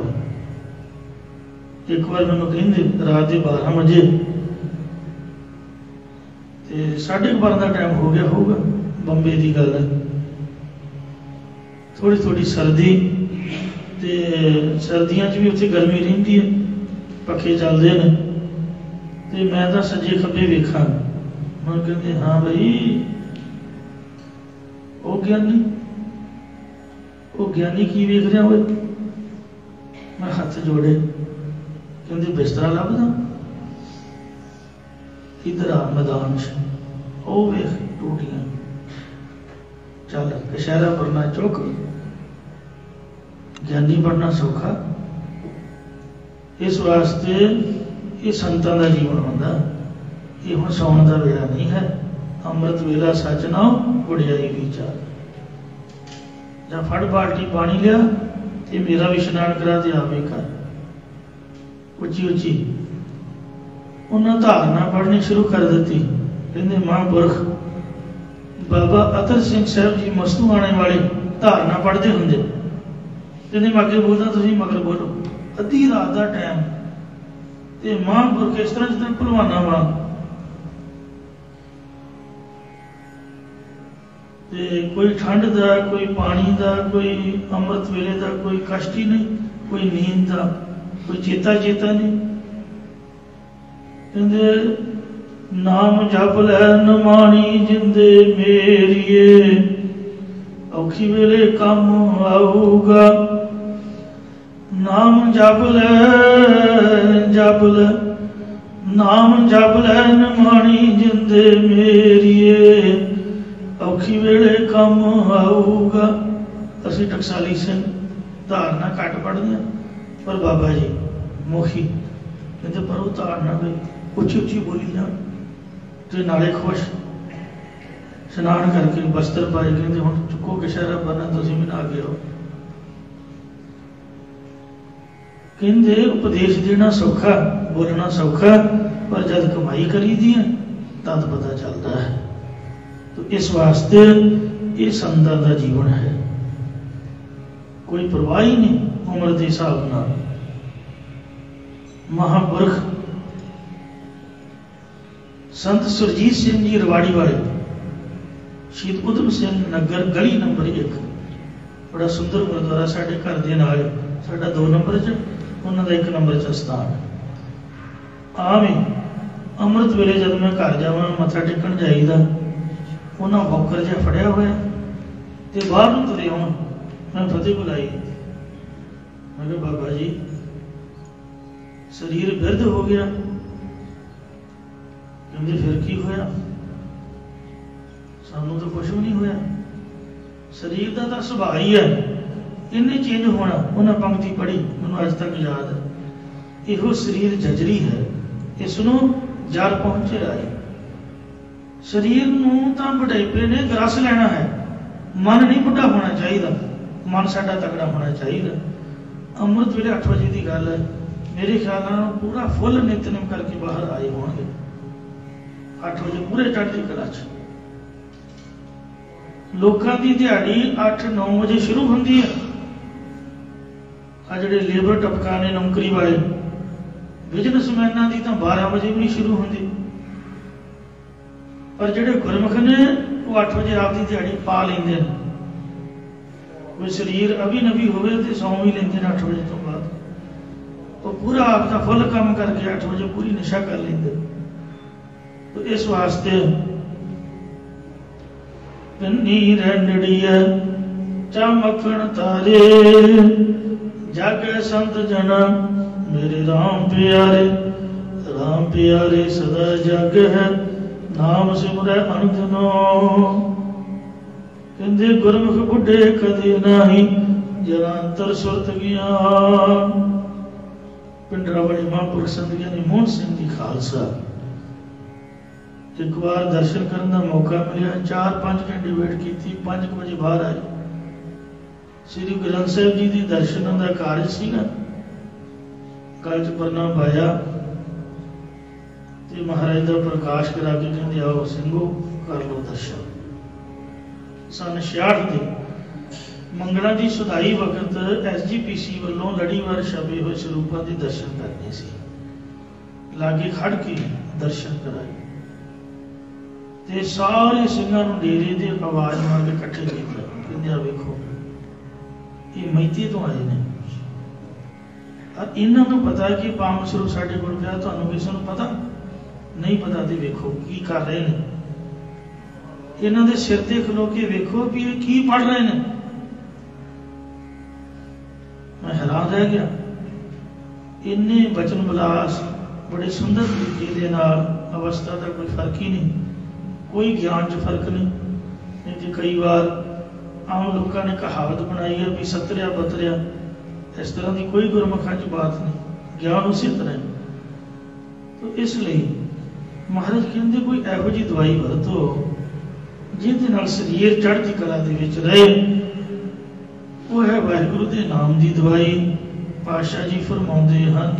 एक बार मैनू कहेंगे रात के 12 बजे 12:30 का टाइम हो गया होगा। बंबे की गल है। थोड़ी थोड़ी सर्दी, तो सर्दियों भी उत्थे गर्मी रही है, पखे चलते हैं। तो मैं तो सज्जे खब्बे वेखा, मैं कहते हाँ भाई वो ज्ञानी की वेख रहा हो। मैं हाथ जोड़े, कहते बिस्तरा लभदा, इधर आ मैदान च, ओ वेख टूटियां, चल कशहरा बनना चुक। ज्ञानी बनना सौखा, इस वास्ते ये संतां दा जीवन होंदा। ये हुण सौण दा वेला नहीं है। अमृत वेला सच नाओ गुड़ियाई विचार। जा फड़ बाल्टी पानी लिया, ते मेरा भी इशनान करा ते आवे कर। उची उची उन्हें धारना पढ़नी शुरू कर दी। कहते महापुरख बाबा अतर सिंह साहब जी मस्तू आने वाले धारना पढ़ते होंगे। कहते मैं अगे बोलता, तुम मगर बोलो। अद्धी रात का टाइम, तो महापुरख इस तरह जिस भलवाना वाला, कोई ठंड का, कोई पानी का, कोई अमृत वेले का कोई कष्ट ही नहीं, कोई नींद का कोई चेता नहीं। कहते नाम जप लै नमानी जिंदे मेरिए, औखी वेले कम आऊगा। नाम जप लै नाम जप लै नमानी जिंदे मेरिए, औखी वेले कम आऊगा। असी टकसाली सिंह धारना घट पढ़ते हैं, पर बाबा जी मुखी कहते पर वो धारना भी उची उची बोली जान, तो नाले खुश स्नान करके बस्तर पाए। कहते हुण चुको कशहरा बनना, तुसीं भी ना गए हो। कहते उपदेश देना सौखा, बोलना सौखा, पर जब कमाई करी दी है तद पता चलता है। तो इस वास्ते ये संतां दा जीवन है, कोई परवाह ही नहीं उम्र के हिसाब नाल। महापुरख संत सुरजीत सिंह जी रवाड़ी वाले, शहीद उधम सिंह नगर गली नंबर 1, बड़ा सुंदर गुरुद्वारा साढ़े घर के नाल, साडा 2 नंबर च, उन्होंने 1 नंबर च स्थान। आम ही अमृत वेले जब मैं घर जावां मत्था टेकन जाईदा, उन्हें वॉकर जिहा फड़िया होया ते बाहर नूं तुरे आउण। मैं फतेह बुलाई, मैं कहा बाबा जी शरीर बिरध हो गया। कहते फिर की होया? सानू तो कुछ भी नहीं होया, शरीर का तो सुभाव ही है, इन्हें चेंज होना। उन्हें पंक्ति पढ़ी, मैनूं अज तक याद है। इहो शरीर जजरी है, इसनों जड़ पहुंचे आए। शरीर नूं तां बुढ़ापे ने ग्रस लेना है, मन नहीं बुढ़ा होना चाहिए, मन साडा तगड़ा होना चाहिए। अमृत वेले 8 बजे की गल है, मेरे ख्याल नाल पूरा फुल नितनेम करके बाहर आए होंगे। 8 बजे पूरे चढ़ती कला च। लोगों की दिहाड़ी 8-9 बजे शुरू होंदी है। आ जिहड़े लेबर टपका ने नौकरी वाले, बिजनेसमैनां दी तां 12 बजे भी नहीं शुरू होंदी। पर जिहड़े गुरमुख ने वो 8 बजे आपकी दिहाड़ी पा लेंदे ने। कोई शरीर अभी नवी होवे ते सौ भी लेंदे ने 8 बजे तो बाद। वो पूरा आपका फुल काम करके 8 बजे पूरी निशा कर लेंदे। तो इस वास्ते नीर नड़िया चमकण तारे, जग संत जना मेरे राम प्यारे सदा जग है, नाम सिमरै अनदिनो। कहते गुरमुख बुढ़े कदे नाही, जरांतर सुरत गया। पिंडरा वाले महापुरख संत ज्ञानी मोहन सिंह जी खालसा, एक बार दर्शन करने का मौका मिला। 4-5 घंटे वेट की, 5 बजे बाहर आए। श्री गुरु ग्रंथ साहिब जी के दर्शन का कार्य सीगा, गल च परना पाया ते महाराज का प्रकाश करा के कहते आओ ਸਿੰਘੋ कर लो दर्शन। सन 66 के मंगला की सुधाई वक्त SGPC वालों लड़ीवार छपे हुए स्वरूपों के दर्शन करने से लागे खड़ के दर्शन कराए। ਤੇ ਸਾਰੇ ਸਿੰਘਾਂ ਨੂੰ ਡੇਰੇ ਦੇ ਆਵਾਜ਼ ਮਾਰ ਕੇ ਇਕੱਠੇ ਕੀਤਾ, ਕਹਿੰਦੇ ਆ ਵੇਖੋ ਇਹ ਮਹਿਤੇ ਤੋਂ ਆਏ ਨੇ, ਇਹਨਾਂ ਨੂੰ ਪਤਾ ਕਿ ਪਾਵਨ ਸਰੂਪ ਸਾਡੇ ਕੋਲ ਪਿਆ, ਤੁਹਾਨੂੰ ਕਿਸੇ ਨੂੰ ਪਤਾ ਨਹੀਂ ਪਤਾ, ਤੇ ਵੇਖੋ ਕੀ ਕਰ ਰਹੇ ਨੇ, ਇਹਨਾਂ ਦੇ ਸਿਰ ਤੇ ਖਲੋ ਕੇ ਵੇਖੋ ਵੀ ਇਹ ਕੀ ਪੜ ਰਹੇ ਨੇ। ਮੈਂ ਹੈਰਾਨ ਰਹਿ ਗਿਆ, ਇੰਨੇ ਬਚਨ ਵਿਲਾਸ ਬੜੇ ਸੁੰਦਰ ਤਰੀਕੇ ਦੇ ਨਾਲ, ਅਵਸਥਾ ਦਾ ਕੋਈ ਫਰਕ ਹੀ ਨਹੀਂ, ਕੋਈ ਗਿਆਨ 'ਚ ਫਰਕ ਨਹੀਂ ਤੇ ਕਈ ਵਾਰ ਆਮ ਲੋਕਾਂ ਨੇ ਕਹਾਵਤ ਬਣਾਈ ਹੈ ਵੀ ਸਤਰਿਆ ਬਤਰਿਆ, ਇਸ ਤਰ੍ਹਾਂ ਦੀ ਕੋਈ ਗੁਰਮੁਖਾਂ 'ਚ ਬਾਤ ਨਹੀਂ, ਗਿਆਨ ਉਸੇ ਤਰ੍ਹਾਂ ਹੈ। ਤਾਂ ਇਸ ਲਈ ਮਹਾਰਾਜ ਕਹਿੰਦੇ ਕੋਈ ਇਹੋ ਜਿਹੀ ਦਵਾਈ ਵਰਤੋ ਜਿਹਦੇ ਨਾਲ ਸਰੀਰ ਚੜ੍ਹਦੀ ਕਲਾ ਦੇ ਵਿੱਚ ਰਹੇ, ਉਹ ਹੈ ਵਾਹਿਗੁਰੂ ਦੇ ਨਾਮ ਦੀ ਦਵਾਈ। ਪਾਤਸ਼ਾਹ ਜੀ ਫਰਮਾਉਂਦੇ ਹਨ,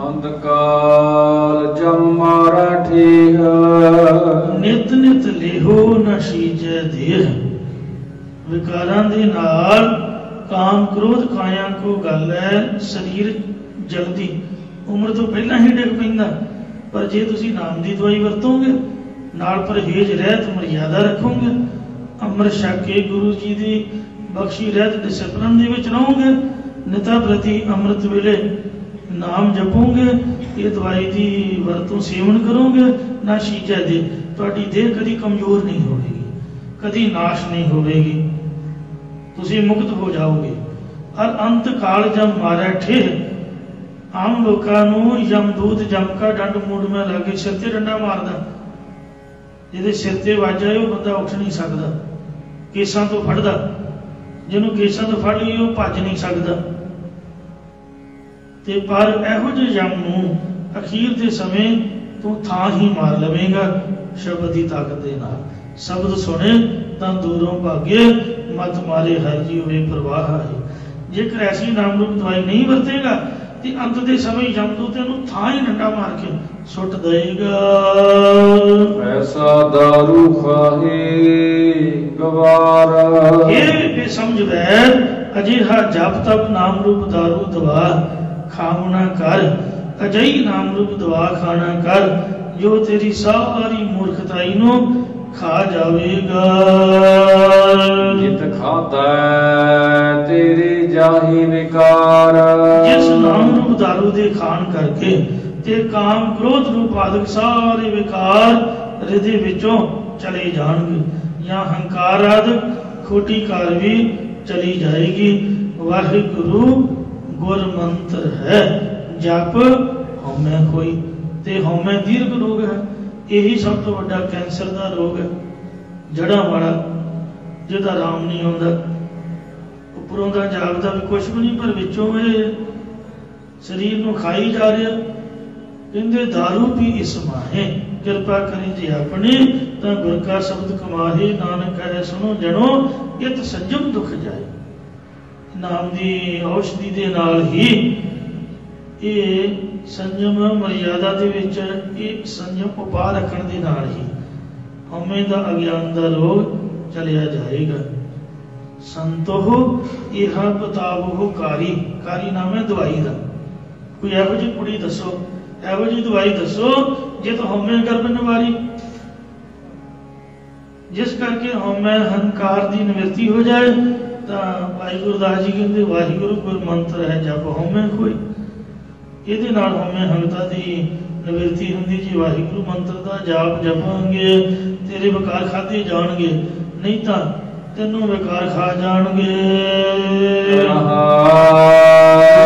ਅੰਧਕਾਲ ਜਮ ਮਾਰਾ ਠੀਹ, ਨਿਤ ਨਿਤ ਲੇਹੋ ਨ ਸੀਜੈ ਦੇਹ। ਵਿਕਾਰਾਂ ਦੇ ਨਾਲ ਕਾਮ ਕ੍ਰੋਧ ਕਾਇਆ ਕੋ ਗੱਲ ਹੈ, ਸਰੀਰ ਜਲਦੀ ਉਮਰ ਤੋਂ ਪਹਿਲਾਂ ਹੀ ਡਿੱਗ ਪੈਂਦਾ। ਪਰ ਜੇ ਤੁਸੀਂ ਨਾਮ ਦੀ ਦਵਾਈ ਵਰਤੋਗੇ, ਨਾਲ ਪਰਹੇਜ ਰਹਿਤ ਮਰਿਆਦਾ ਰੱਖੋਗੇ, ਅੰਮ੍ਰਿਤ ਛਕ ਕੇ ਗੁਰੂ ਜੀ ਦੀ ਬਖਸ਼ੀ ਰਹਿਤ ਡਿਸਪਲਨ ਦੇ ਵਿੱਚ ਰਹੋਗੇ, ਨਿਤਾ ਪ੍ਰਤੀ ਅੰਮ੍ਰਿਤ ਵੇਲੇ ਨਾਮ ਜਪੋਗੇ, ਇਹ ਦਵਾਈ ਦੀ ਵਰਤੋਂ ਸੇਵਨ ਕਰੋਗੇ, ਨਾ ਸੀਜੈ ਦੇ, ਤੁਹਾਡੀ ਦੇਹ ਕਦੀ ਕਮਜ਼ੋਰ ਨਹੀਂ ਹੋਵੇਗੀ, ਕਦੀ ਨਾਸ਼ ਨਹੀਂ ਹੋਵੇਗੀ, ਤੁਸੀਂ ਮੁਕਤ ਹੋ ਜਾਓਗੇ। ਹਰ ਅੰਤ ਕਾਲ ਜਬ ਮਾਰੈ ਠੇਹ। ਆਮ ਲੋਕਾਂ ਨੂੰ ਯਮਦੂਤ ਜਮਕਾ ਡੰਡ ਮੂਡ ਮੈਂ ਲਾ ਕੇ ਸਿਰ ਤੇ ਡੰਡਾ ਮਾਰਦਾ, ਜਿਹਦੇ ਸਿਰ ਤੇ ਵੱਜ ਜਾਏ ਉਹ ਬੰਦਾ ਉੱਠ ਨਹੀਂ ਸਕਦਾ, ਕੇਸਾਂ ਤੋਂ ਫੜਦਾ, ਜਿਹਨੂੰ ਕੇਸਾਂ ਤੋਂ ਫੜ ਲਈ ਉਹ ਭੱਜ ਨਹੀਂ ਸਕਦਾ। ਤੇ ਪਰ ਇਹੋ ਜਿਹੇ ਯਮ ਨੂੰ ਅਖੀਰ ਦੇ ਸਮੇਂ ਤੂੰ ਥਾਂ ਹੀ ਮਾਰ ਲਵੇਂਗਾ ਸ਼ਬਦ ਦੀ ਤਾਕਤ ਦੇ ਨਾਲ। ਸ਼ਬਦ ਸੁਣੇ ਤਾਂ ਦੂਰੋਂ ਭਾਗੇ, ਮਤ ਮਾਰੇ ਹਰਿ ਜੀ ਹੋਵੇ ਪ੍ਰਵਾਹ ਹੈ। ਜੇਕਰ ਐਸੀ ਨਾਮ ਰੂਪ ਦਵਾਈ ਨਹੀਂ ਵਰਤੇਗਾ ਤੇ ਅੰਤ ਦੇ ਸਮੇਂ ਯਮਦੂਤ ਨੂੰ ਥਾਂ ਹੀ ਡੰਡਾ ਮਾਰ ਕੇ ਸੁੱਟ ਦੇਗਾ। ਐਸਾ ਦਾਰੂ ਖਾਹੇ ਗਵਾਰ, ਇਹ ਬੇਸਮਝ ਵੈਦ ਅਜਿਹਾ ਜਪ ਤਪ ਨਾਮ ਰੂਪ ਦਾਰੂ ਦਵਾ ਖਾਵਣਾ ਕਰ, ਅਜਿਹੀ ਨਾਮ ਰੂਪ ਦਵਾ ਖਾਣਾ ਕਰ ਜੋ ਤੇਰੀ ਸਾਰੀ ਮੂਰਖਤਾਈ ਨੂੰ ਖਾ ਜਾਵੇਗਾ। ਜਿਤ ਖਾਦਾ ਤੇਰੇ ਜਾਹੀ ਵਿਕਾਰ, ਜਿਸ ਨਾਮ ਰੂਪ ਦਾਰੂ ਦੇ ਖਾਣ ਕਰਕੇ ਤੇ ਕਾਮ ਕ੍ਰੋਧ ਰੂਪ ਆਦਿਕ ਸਾਰੇ ਵਿਕਾਰ ਹਿਰਦੇ ਵਿੱਚੋਂ ਚਲੇ ਜਾਣਗੇ, ਜਾਂ ਹੰਕਾਰ ਆਦਿਕ ਖੋਟੀ ਕਾਰ ਵੀ ਚਲੀ ਜਾਏਗੀ। ਵਾਹਿਗੁਰੂ ਗੁਰ ਮੰਤਰ ਹੈ, ਜਪ ਹਉਮੈ ਕੋਈ, ਤੇ ਹਉਮੈ ਦੀਰਘ ਰੋਗ ਹੈ, ਇਹੀ ਸਭ ਤੋਂ ਵੱਡਾ ਕੈਂਸਰ ਦਾ ਰੋਗ ਹੈ, ਜੜ੍ਹਾਂ ਵਾਲਾ, ਜਿਹਦਾ ਆਰਾਮ ਨਹੀਂ ਆਉਂਦਾ। ਉੱਪਰੋਂ ਦਾ ਜਾਪਦਾ ਵੀ ਕੁਛ ਵੀ ਨਹੀਂ, ਪਰ ਵਿੱਚੋਂ ਇਹ ਸਰੀਰ ਨੂੰ ਖਾਈ ਜਾ ਰਿਹਾ। ਕਹਿੰਦੇ ਦਾਰੂ ਵੀ ਇਸ ਮਾਹੇ, ਕਿਰਪਾ ਕਰੇ ਜੇ ਆਪਣੇ ਤਾਂ ਗੁਰ ਕਾ ਸ਼ਬਦ ਕਮਾਹੇ। ਨਾਨਕ ਕਹੇ ਸੁਣੋ ਜਣੋ ਇਤ ਸੰਜਮ ਦੁਖ ਜਾਏ। ਨਾਮ ਦੀ ਔਸ਼ਧੀ ਦੇ ਨਾਲ ਹੀ ਇਹ ਸੰਜਮ ਮਰਿਆਦਾ ਦੇ ਵਿੱਚ, ਇਹ ਸੰਜਮ ਉਪਾ ਰੱਖਣ ਦੇ ਨਾਲ ਹੀ ਹਉਮੈ ਦਾ ਅਗਿਆਨ ਦਾ ਰੋਗ ਚਲਿਆ ਜਾਏਗਾ। ਸੰਤੋਹ ਇਹ ਬਤਾਵੋ ਕਾਰੀ, ਕਾਰੀ ਨਾਮ ਹੈ ਦਵਾਈ ਦਾ। ਕੋਈ ਇਹੋ ਜਿਹੀ ਕੁੜੀ ਦੱਸੋ, ਇਹੋ ਜਿਹੀ ਦਵਾਈ ਦੱਸੋ ਜੇ ਤਾਂ ਹਉਮੈ ਗਰਭ ਨਿਵਾਰੀ, ਜਿਸ ਕਰਕੇ ਹਉਮੈ ਹੰਕਾਰ ਦੀ ਨਿਵਰਤੀ ਹੋ ਜਾਏ। ਤਾਂ ਵਾਹਿਗੁਰੂ ਦਾਸ ਜੀ ਕਹਿੰਦੇ ਵਾਹਿਗੁਰੂ ਗੁਰ ਮੰਤਰ ਹੈ, ਜਪ ਹਉਮੈ ਕੋਈ। ਇਹਦੇ ਨਾਲ ਹਉਮੈ ਹੰਤਾ ਦੀ ਨਿਵਰਤੀ ਹੁੰਦੀ। ਜੀ ਵਾਹਿਗੁਰੂ ਮੰਤਰ ਦਾ ਜਾਪ ਜਪਾਂਗੇ ਤੇਰੇ ਵਿਕਾਰ ਖਾਧੇ ਜਾਣਗੇ, ਨਹੀਂ ਤਾਂ ਤੈਨੂੰ ਵਿਕਾਰ ਖਾ ਜਾਣਗੇ।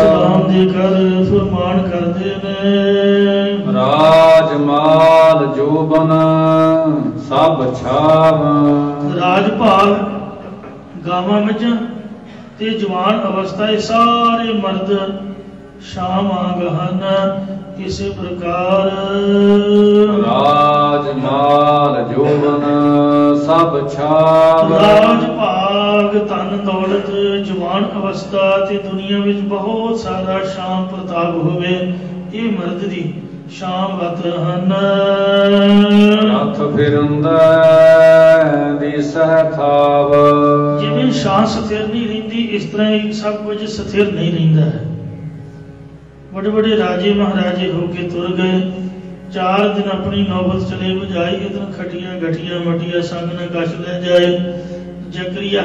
ਸਲਾਮ ਦੇ ਕਰ ਫਰਮਾਨ ਕਰਦੇ ਨੇ, ਰਾਜ ਮਾਲ ਜੋਬਨ ਸਭ ਛਾਵ। ਰਾਜ ਭਾਗ ਗਾਵਾਂ ਮੱਝਾਂ ਤੇ ਜਵਾਨ ਅਵਸਥਾ ਇਹ ਸਾਰੇ ਮਰਦ ਸ਼ਾਮ ਆਗ ਹਨ। ਇਸੇ ਪ੍ਰਕਾਰ ਰਾਜ ਮਾਲ ਜੋਬਨ ਸਭ ਛਾਵ। ਰਾਜ ਭਾਗ ਧਨ ਦੌਲਤ ਜਵਾਨ ਅਵਸਥਾ ਤੇ ਦੁਨੀਆ ਵਿੱਚ ਬਹੁਤ ਸਾਰਾ ਸ਼ਾਮ ਪ੍ਰਤਾਪ ਹੋਵੇ, ਇਹ ਮਰਦ ਦੀ ਸ਼ਾਮ ਵਤ ਹਨ। ਰੱਥ ਫਿਰੰਦਾ ਦੀ ਸਹਥਾਵ। ਜਿਵੇਂ ਸ਼ਾਂ ਸਥਿਰ ਨਹੀਂ ਰਹਿੰਦੀ, ਇਸ ਤਰ੍ਹਾਂ ਹੀ ਸਭ ਕੁਝ ਸਥਿਰ ਨਹੀਂ ਰਹਿੰਦਾ ਹੈ। ਵੱਡੇ ਵੱਡੇ ਰਾਜੇ ਮਹਾਰਾਜੇ ਹੋ ਕੇ ਤੁਰ ਗਏ, 4 दिन अपनी नौबत चले बुझाई, इधर खटिया गठिया मटिया संग न कश ले जाए। जकरिया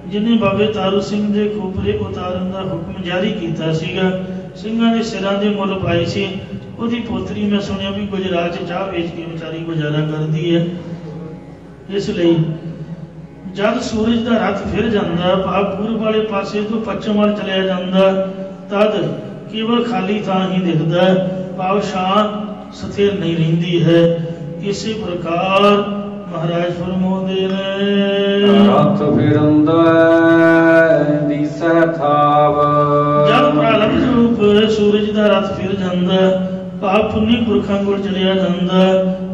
जिन्हें बाबे तारू सिंह के खोपरे उतारन का हुक्म जारी किया सीगा, ਸਿੰਘਾਂ ਦੇ ਸਿਰਾਂ ਦੇ ਮੁੱਲ ਪਾਏ ਸੀ। ਉਹਦੀ ਪੋਤਰੀ ਮੈਂ ਸੁਣਿਆ ਵੀ ਗੁਜਰਾਤ 'ਚ ਚਾਹ ਵੇਚ ਕੇ ਵਿਚਾਰੀ ਗੁਜ਼ਾਰਾ ਕਰਦੀ ਹੈ। ਇਸ ਲਈ ਜਦ ਸੂਰਜ ਦਾ ਰਥ ਫਿਰ ਜਾਂਦਾ, ਭਾਵ ਪੂਰਬ ਵਾਲੇ ਪਾਸੇ ਤੋਂ ਪੱਛਮ ਵੱਲ ਚਲਿਆ ਜਾਂਦਾ, ਤਦ ਕੇਵਲ ਖਾਲੀ ਥਾਂ ਹੀ ਦਿਖਦਾ, ਭਾਵ ਛਾਂ ਸਥਿਰ ਨਹੀਂ ਰਹਿੰਦੀ ਹੈ। ਇਸੇ ਪ੍ਰਕਾਰ ਮਹਾਰਾਜ ਫਰਮਾਉਂਦੇ ਨੇ, ਰਥ ਫਿਰੰਦਾ ਦਿਸੈ ਥਾਵ। ਜਦ ਪ੍ਰਾਰੰਭ ਰੂਪ ਸੂਰਜ ਦਾ ਰਥ ਫਿਰ ਜਾਂਦਾ, ਭਾਵ ਪੁੰਨੀ ਪੁਰਖਾਂ ਕੋਲ ਚਲਿਆ ਜਾਂਦਾ,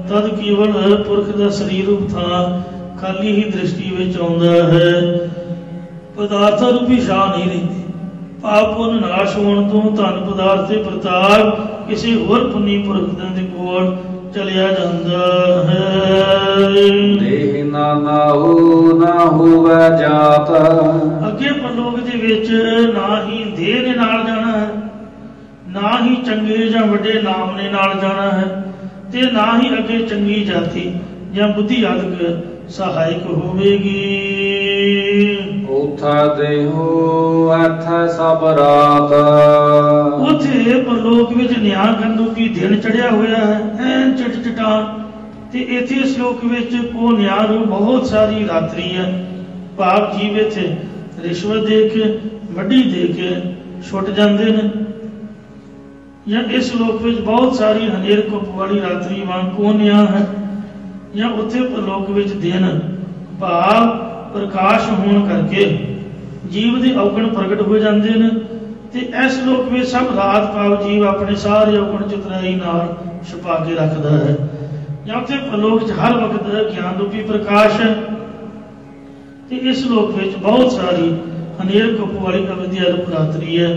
ਤਦ ਕੇਵਲ ਪੁਰਖ ਦਾ ਸਰੀਰ ਰੂਪ ਥਾਂ ਖਾਲੀ ਹੀ ਦ੍ਰਿਸ਼ਟੀ ਵਿੱਚ ਆਉਂਦਾ ਹੈ। ਪਦਾਰਥਾਂ ਰੂਪੀ ਛਾਂ ਨਹੀਂ ਰਹਿੰਦੀ, ਭਾਵ ਪੁੰਨ ਨਾਸ਼ ਹੋਣ ਤੋਂ ਧਨ ਪਦਾਰਥ ਤੇ ਪ੍ਰਤਾਪ ਕਿਸੇ ਹੋਰ ਪੁੰਨੀ ਪੁਰਖ ਦੇ ਕੋਲ ਚਲਿਆ ਜਾਂਦਾ ਹੈ। ਦੇਹ ਨਾ ਨਾਹੂ ਨਾ ਹੋਵੇ ਜਾਤ। ਅੱਗੇ ਪਰਲੋਕ ਦੇ ਵਿੱਚ ਨਾ ਹੀ ਦੇਹ ਦੇ ਨਾਲ ਜਾਣਾ ਹੈ, ਨਾ ਹੀ ਚੰਗੇ ਜਾਂ ਵੱਡੇ ਨਾਮ ਨੇ ਨਾਲ ਜਾਣਾ ਹੈ, ਤੇ ਨਾ ਹੀ ਅੱਗੇ ਚੰਗੀ ਜਾਤੀ ਜਾਂ ਬੁੱਧੀ ਆਦਿਕ ਸਹਾਇਕ ਹੋਵੇਗੀ। ਉਥੈ ਦੇਹੋ ਐਥੈ ਸਭ ਰਾਤ। ਉੱਥੇ ਪਰਲੋਕ ਵਿੱਚ ਨਿਆਂ ਕਰਨ ਰੂਪੀ ਦਿਨ ਚੜਿਆ ਹੋਇਆ ਹੈ, ਐਨ ਚਟ ਚਟਾਨ, ਤੇ ਇੱਥੇ ਸ਼ਲੋਕ ਵਿੱਚ ਉਹ ਨਿਆਂ ਰੂਪ ਬਹੁਤ ਸਾਰੀ ਰਾਤਰੀ ਹੈ। ਭਾਵ ਜੀਵ ਇੱਥੇ ਰਿਸ਼ਵਤ ਦੇ ਕੇ ਵੱਡੀ ਦੇ ਕੇ ਛੁੱਟ ਜਾਂਦੇ ਨੇ, ਜਾਂ ਇਸ ਸ਼ਲੋਕ ਵਿੱਚ ਬਹੁਤ ਸਾਰੀ ਹਨੇਰ ਘੁੱਪ ਵਾਲੀ ਰਾਤਰੀ ਵਾਂਗ ਕੋ ਨਿਆਂ ਹੈ, ਜਾਂ ਉੱਥੇ ਪਰਲੋਕ ਵਿੱਚ ਦਿਨ ਭਾਵ ਪ੍ਰਕਾਸ਼ ਹੋਣ ਕਰਕੇ ਜੀਵ ਦੇ ਔਗਣ ਪ੍ਰਗਟ ਹੋ ਜਾਂਦੇ ਨੇ, ਤੇ ਇਸ ਲੋਕ ਵਿੱਚ ਸਭ ਰਾਤ ਭਾਵ ਜੀਵ ਆਪਣੇ ਸਾਰੇ ਔਗਣ ਚਤਰਾਈ ਨਾਲ ਛੁਪਾ ਕੇ ਰੱਖਦਾ ਹੈ। ਜਾਂ ਉੱਥੇ ਪਰਲੋਕ 'ਚ ਹਰ ਵਕਤ ਗਿਆਨ ਰੂਪੀ ਪ੍ਰਕਾਸ਼ ਹੈ, ਤੇ ਇਸ ਲੋਕ ਵਿੱਚ ਬਹੁਤ ਸਾਰੀ ਹਨੇਰ ਘੁੱਪ ਵਾਲੀ ਅਵਿਦਿਆ ਰੂਪ ਰਾਤਰੀ ਹੈ।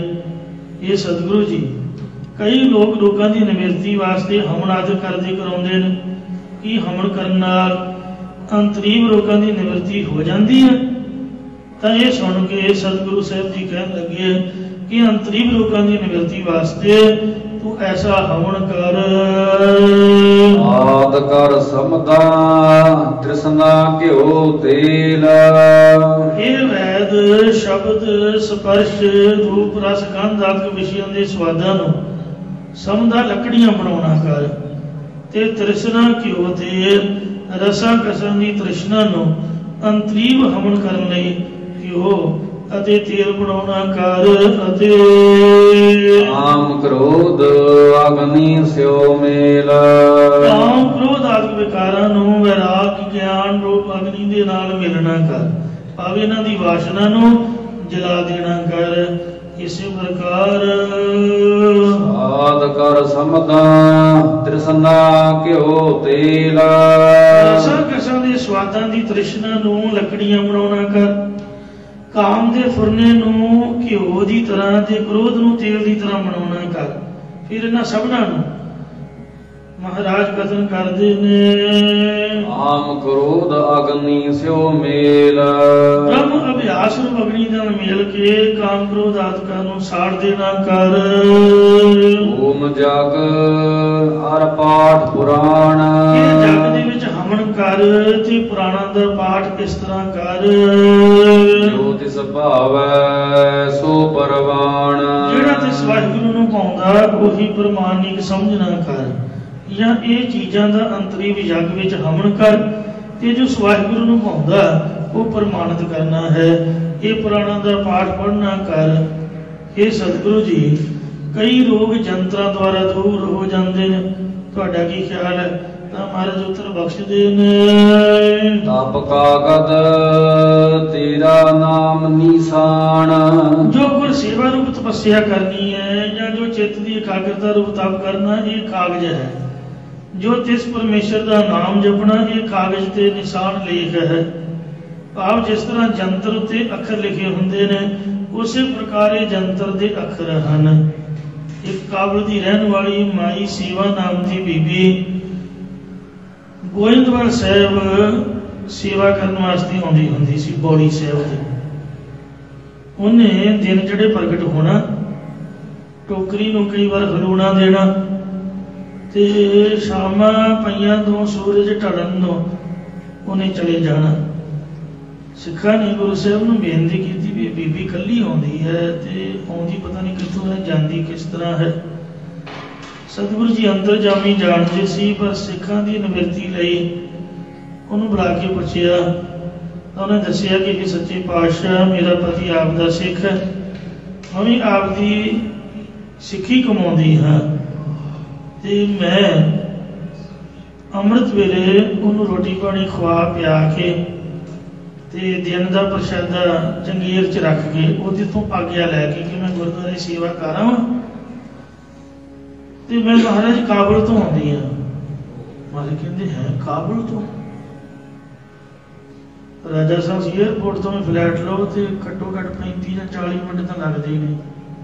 ਇਹ ਸਤਿਗੁਰੂ ਜੀ ਕਈ ਲੋਕਾਂ ਦੀ ਨਿਵਰਤੀ ਵਾਸਤੇ ਹਮਨ ਆਦਿ ਕਰਦੇ ਕਰਾਉਂਦੇ ਨੇ ਕਿ ਹਮਨ ਕਰਨ ਨਾਲ ਅੰਤਰੀਵ ਰੋਗਾਂ ਦੀ ਨਿਵਰਤੀ ਹੋ ਜਾਂਦੀ ਹੈ। ਤਾਂ ਇਹ ਸੁਣ ਕੇ ਸਤਿਗੁਰੂ ਸਾਹਿਬ ਜੀ ਕਹਿਣ ਲੱਗੇ ਕਿ ਅੰਤਰੀਵ ਰੋਗਾਂ ਦੀ ਨਿਵਰਤੀ ਵਾਸਤੇ ਤੂੰ ਐਸਾ ਹਵਨ ਕਰ। ਆਦ ਕਰ ਸਮਦਾ ਤ੍ਰਿਸ਼ਨਾ ਘਿਓ ਤੇਲ। ਇਹ ਵੈਦ ਸ਼ਬਦ ਸਪਰਸ਼ ਰੂਪ ਰਸ ਗੰਧ ਆਦਿ ਵਿਸ਼ਿਆਂ ਦੇ ਸਵਾਦਾਂ ਨੂੰ ਸਮਝਦਾ ਲੱਕੜੀਆਂ ਬਣਾਉਣਾ ਕਰ, ਤੇ ਤ੍ਰਿਸ਼ਨਾ ਘਿਓ ਤੇਲ ਰਸਾਂ ਕਸਾਂ ਦੀ ਤ੍ਰਿਸ਼ਨਾ ਨੂੰ ਅੰਤਰੀਵ ਹਵਨ ਕਰਨ ਲਈ ਘਿਓ ਅਤੇ ਤੇਲ ਬਣਾਉਣਾ ਕਰ। ਅਤੇ ਕਾਮ ਕ੍ਰੋਧ ਅਗਨੀ ਸਿਓ ਮੇਲ। ਕਾਮ ਕ੍ਰੋਧ ਆਦਿ ਵਿਕਾਰਾਂ ਨੂੰ ਵੈਰਾਗ ਗਿਆਨ ਰੂਪ ਅਗਨੀ ਦੇ ਨਾਲ ਮਿਲਣਾ ਕਰ, ਭਾਵੇਂ ਇਹਨਾਂ ਦੀ ਵਾਸ਼ਨਾ ਨੂੰ ਜਲਾ ਦੇਣਾ ਕਰ। ਇਸੇ ਪ੍ਰਕਾਰ ਆਦ ਕਰ ਸਮਦਾ ਤ੍ਰਿਸ਼ਨਾ ਘਿਓ ਤੇਲ। ਰਸਾਂ ਕਸਾਂ ਦੇ ਸਵਾਦਾਂ ਦੀ ਤ੍ਰਿਸ਼ਨਾ ਨੂੰ ਲੱਕੜੀਆਂ ਬਣਾਉਣਾ ਕਰ, ਕਾਮ ਦੇ ਫੁਰਨੇ ਨੂੰ ਘਿਓ ਦੀ ਤਰ੍ਹਾਂ ਤੇ ਕ੍ਰੋਧ ਨੂੰ ਤੇਲ ਦੀ ਤਰ੍ਹਾਂ ਬਣਾਉਣਾ ਕਰ। ਫਿਰ ਇਹਨਾਂ ਸਭਨਾਂ ਨੂੰ ਮਹਾਰਾਜ ਕਥਨ ਕਰਦੇ ਨੇ, ਕਾਮ ਕ੍ਰੋਧ ਅਗਨੀ ਸਿਓ ਮੇਲ। ਬ੍ਰਹਮ ਅਭਿਆਸ ਨੂੰ ਅਗਨੀ ਨਾਲ ਮੇਲ ਕੇ ਕਾਮ ਕ੍ਰੋਧ ਆਦਿਕਾਂ ਨੂੰ ਸਾੜ ਦੇਣਾ ਕਰ। ਓਮ ਜਗ ਅਰ ਪਾਠ ਪੁਰਾਣ। ਇਹ ਜਗ ਦੇ ਵਿੱਚ ਹਵਨ ਕਰ ਤੇ ਪੁਰਾਣਾਂ ਦਾ ਪਾਠ ਇਸ ਤਰ੍ਹਾਂ ਕਰ। ਜੋ ਤਿਸ ਭਾਵੈ ਸੋ ਪਰਵਾਣ। ਜਿਹੜਾ ਤਿਸ ਵਾਹਿਗੁਰੂ ਨੂੰ ਪਾਉਂਦਾ ਉਹੀ ਪ੍ਰਮਾਣਿਕ ਸਮਝਣਾ ਕਰ। ਜਾਂ ਇਹ ਚੀਜ਼ਾਂ ਦਾ ਅੰਤਰੀ ਜਗ ਵਿੱਚ ਹਵਨ ਕਰ, ਤੇ ਜੋ ਵਾਹਿਗੁਰੂ ਨੂੰ ਪਾਉਂਦਾ ਉਹ ਪ੍ਰਮਾਣਿਤ ਕਰਨਾ ਹੈ। ਇਹ ਪੁਰਾਣਾਂ ਦਾ ਪਾਠ ਪੜ੍ਹਨਾ ਕਰ। ਇਹ ਸਤਿਗੁਰੂ ਜੀ ਕਈ ਰੋਗ ਜੰਤਰਾਂ ਦੁਆਰਾ ਦੂਰ ਹੋ ਜਾਂਦੇ ਨੇ, ਤੁਹਾਡਾ ਕੀ ਖਿਆਲ ਹੈ? ਤਾਂ ਮਹਾਰਾਜ ਉੱਤਰ ਬਖਸ਼ਦੇ ਨੇ, ਤਪ ਕਾਗਦ ਤੇਰਾ ਨਾਮ ਨਿਸ਼ਾਨ। ਜੋ ਗੁਰ ਸੇਵਾ ਰੂਪ ਤਪੱਸਿਆ ਕਰਨੀ ਹੈ ਜਾਂ ਜੋ ਚਿੱਤ ਦੀ ਇਕਾਗਰਤਾ ਰੂਪ ਤਪ ਕਰਨਾ, ਇਹ ਕਾਗਜ਼ ਹੈ। ਜੋ ਤਿਸ ਪਰਮੇਸ਼ਰ ਦਾ ਨਾਮ ਜਪਣਾ, ਇਹ ਕਾਗਜ਼ ਤੇ ਨਿਸ਼ਾਨ ਲੇਖ ਹੈ। ਭਾਵ ਜਿਸ ਤਰ੍ਹਾਂ ਜੰਤਰ ਉੱਤੇ ਅੱਖਰ ਲਿਖੇ ਹੁੰਦੇ ਨੇ, ਉਸੇ ਪ੍ਰਕਾਰ ਇਹ ਜੰਤਰ ਦੇ ਅੱਖਰ ਹਨ। ਇੱਕ ਕਾਬਲ ਦੀ ਰਹਿਣ ਵਾਲੀ ਮਾਈ ਸੇਵਾ ਨਾਮ ਦੀ ਬੀਬੀ ਗੋਇੰਦਵਾਲ ਸਾਹਿਬ ਸੇਵਾ ਕਰਨ ਵਾਸਤੇ ਆਉਂਦੀ ਹੁੰਦੀ ਸੀ, ਬੌੜੀ ਸਾਹਿਬ ਦੀ। ਉਹਨੇ ਦਿਨ ਜਿਹੜੇ ਪ੍ਰਗਟ ਹੋਣਾ, ਟੋਕਰੀ ਨੂੰ ਕਈ ਵਾਰ ਹਲੂਣਾ ਦੇਣਾ, ਤੇ ਸ਼ਾਮਾਂ ਪਈਆਂ ਤੋਂ ਸੂਰਜ ਢਲਣ ਤੋਂ ਉਹਨੇ ਚਲੇ ਜਾਣਾ। ਸਿੱਖਾਂ ਨੇ ਗੁਰੂ ਸਾਹਿਬ ਨੂੰ ਬੇਨਤੀ ਕੀਤੀ ਵੀ ਬੀਬੀ ਇਕੱਲੀ ਆਉਂਦੀ ਹੈ ਤੇ ਆਉਂਦੀ ਪਤਾ ਨਹੀਂ ਕਿੱਥੋਂ ਹੈ, ਜਾਂਦੀ ਕਿਸ ਤਰ੍ਹਾਂ ਹੈ। ਸਤਿਗੁਰੂ ਜੀ ਅੰਤਰਜਾਮੀ ਜਾਣਦੇ ਸੀ, ਪਰ ਸਿੱਖਾਂ ਦੀ ਨਿਵਰਤੀ ਲਈ ਉਹਨੂੰ ਬੁਲਾ ਕੇ ਪੁੱਛਿਆ ਤਾਂ ਉਹਨੇ ਦੱਸਿਆ ਕਿ ਸੱਚੇ ਪਾਤਸ਼ਾਹ ਮੇਰਾ ਪਤੀ ਆਪ ਦਾ ਸਿੱਖ ਹੈ, ਮੈਂ ਵੀ ਆਪ ਦੀ ਸਿੱਖੀ ਕਮਾਉਂਦੀ ਹਾਂ ਤੇ ਮੈਂ ਅੰਮ੍ਰਿਤ ਵੇਲੇ ਉਹਨੂੰ ਰੋਟੀ ਪਾਣੀ ਖਵਾ ਪਿਆ ਕੇ ਤੇ ਦਿਨ ਦਾ ਪ੍ਰਸ਼ਾਦਾ ਚੰਗੀਰ 'ਚ ਰੱਖ ਕੇ ਉਹਦੇ ਤੋਂ ਆਗਿਆ ਲੈ ਕੇ ਕਿ ਮੈਂ ਗੁਰਦੁਆਰੇ ਸੇਵਾ ਕਰ ਆਵਾਂ ਤੇ ਮੈਂ ਮਹਾਰਾਜ ਕਾਬਲ ਤੋਂ ਆਉਂਦੀ ਹਾਂ। ਮਹਾਰਾਜ ਕਹਿੰਦੇ ਹੈ ਕਾਬਲ ਤੋਂ? ਰਾਜਾ ਸਾਹਿਬ ਏਅਰਪੋਰਟ ਤੋਂ ਫਲੈਟ ਲਓ ਤੇ ਘੱਟੋ ਘੱਟ 35 ਜਾਂ 40 ਮਿੰਟ ਤਾਂ ਲੱਗਦੇ ਨੇ।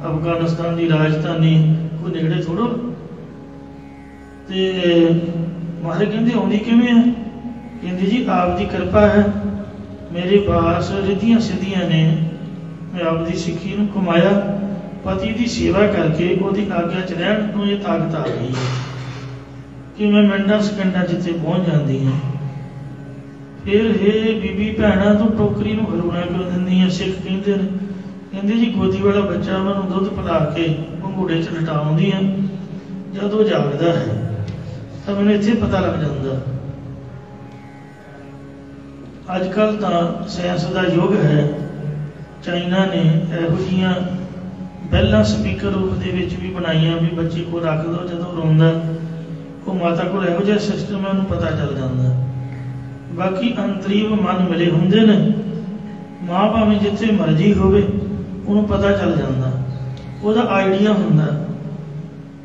ਅਫਗਾਨਿਸਤਾਨ ਦੀ ਰਾਜਧਾਨੀ ਕੋਈ ਨੇੜੇ ਥੋੜੋ। ਤੇ ਮਹਾਰਾਜ ਕਹਿੰਦੇ ਆਉਂਦੀ ਕਿਵੇਂ ਹੈ? ਕਹਿੰਦੇ ਜੀ ਆਪ ਦੀ ਕਿਰਪਾ ਹੈ, ਮੇਰੇ ਪਾਸ ਰਿੱਧੀਆਂ ਸਿੱਧੀਆਂ ਨੇ, ਮੈਂ ਆਪ ਦੀ ਸਿੱਖੀ ਨੂੰ ਕਮਾਇਆ, ਪਤੀ ਦੀ ਸੇਵਾ ਕਰਕੇ ਉਹਦੀ ਆਗਿਆ 'ਚ ਰਹਿਣ ਨੂੰ ਇਹ ਤਾਕਤ ਆ ਗਈ ਹੈ ਕਿ ਮੈਂ ਮਿੰਟਾਂ ਸਕਿੰਟਾਂ ਜਿੱਥੇ ਪਹੁੰਚ ਜਾਂਦੀ ਹਾਂ। ਫਿਰ ਇਹ ਬੀਬੀ ਭੈਣਾਂ ਤੋਂ ਟੋਕਰੀ ਨੂੰ ਹਲੂਣਾ ਕਿਉਂ ਦਿੰਦੀਆਂ? ਸਿੱਖ ਕਹਿੰਦੇ ਨੇ, ਕਹਿੰਦੇ ਜੀ ਗੋਦੀ ਵਾਲਾ ਬੱਚਾ ਉਹਨਾਂ ਨੂੰ ਦੁੱਧ ਪਿਲਾ ਕੇ ਪੰਘੂੜੇ 'ਚ ਲਟਾਉਂਦੀ ਆ, ਜਦ ਉਹ ਜਾਗਦਾ ਹੈ ਤਾਂ ਮੈਨੂੰ ਇੱਥੇ ਪਤਾ ਲੱਗ ਜਾਂਦਾ। ਅੱਜ ਕੱਲ੍ਹ ਤਾਂ ਸਾਇੰਸ ਦਾ ਯੁੱਗ ਹੈ। ਚਾਈਨਾ ਨੇ ਇਹੋ ਜਿਹੀਆਂ ਬੈਲਾਂ ਸਪੀਕਰ ਰੂਪ ਦੇ ਵਿੱਚ ਵੀ ਬਣਾਈਆਂ ਵੀ ਬੱਚੇ ਕੋਲ ਰੱਖ ਦਿਓ, ਜਦੋਂ ਰੋਂਦਾ ਉਹ ਮਾਤਾ ਕੋਲ ਇਹੋ ਜਿਹਾ ਸਿਸਟਮ ਹੈ ਉਹਨੂੰ ਪਤਾ ਚੱਲ ਜਾਂਦਾ। ਬਾਕੀ ਅੰਤਰੀਵ ਮਨ ਮਿਲੇ ਹੁੰਦੇ ਨੇ, ਮਾਂ ਭਾਵੇਂ ਜਿੱਥੇ ਮਰਜ਼ੀ ਹੋਵੇ ਉਹਨੂੰ ਪਤਾ ਚੱਲ ਜਾਂਦਾ, ਉਹਦਾ ਆਈਡੀਆ ਹੁੰਦਾ।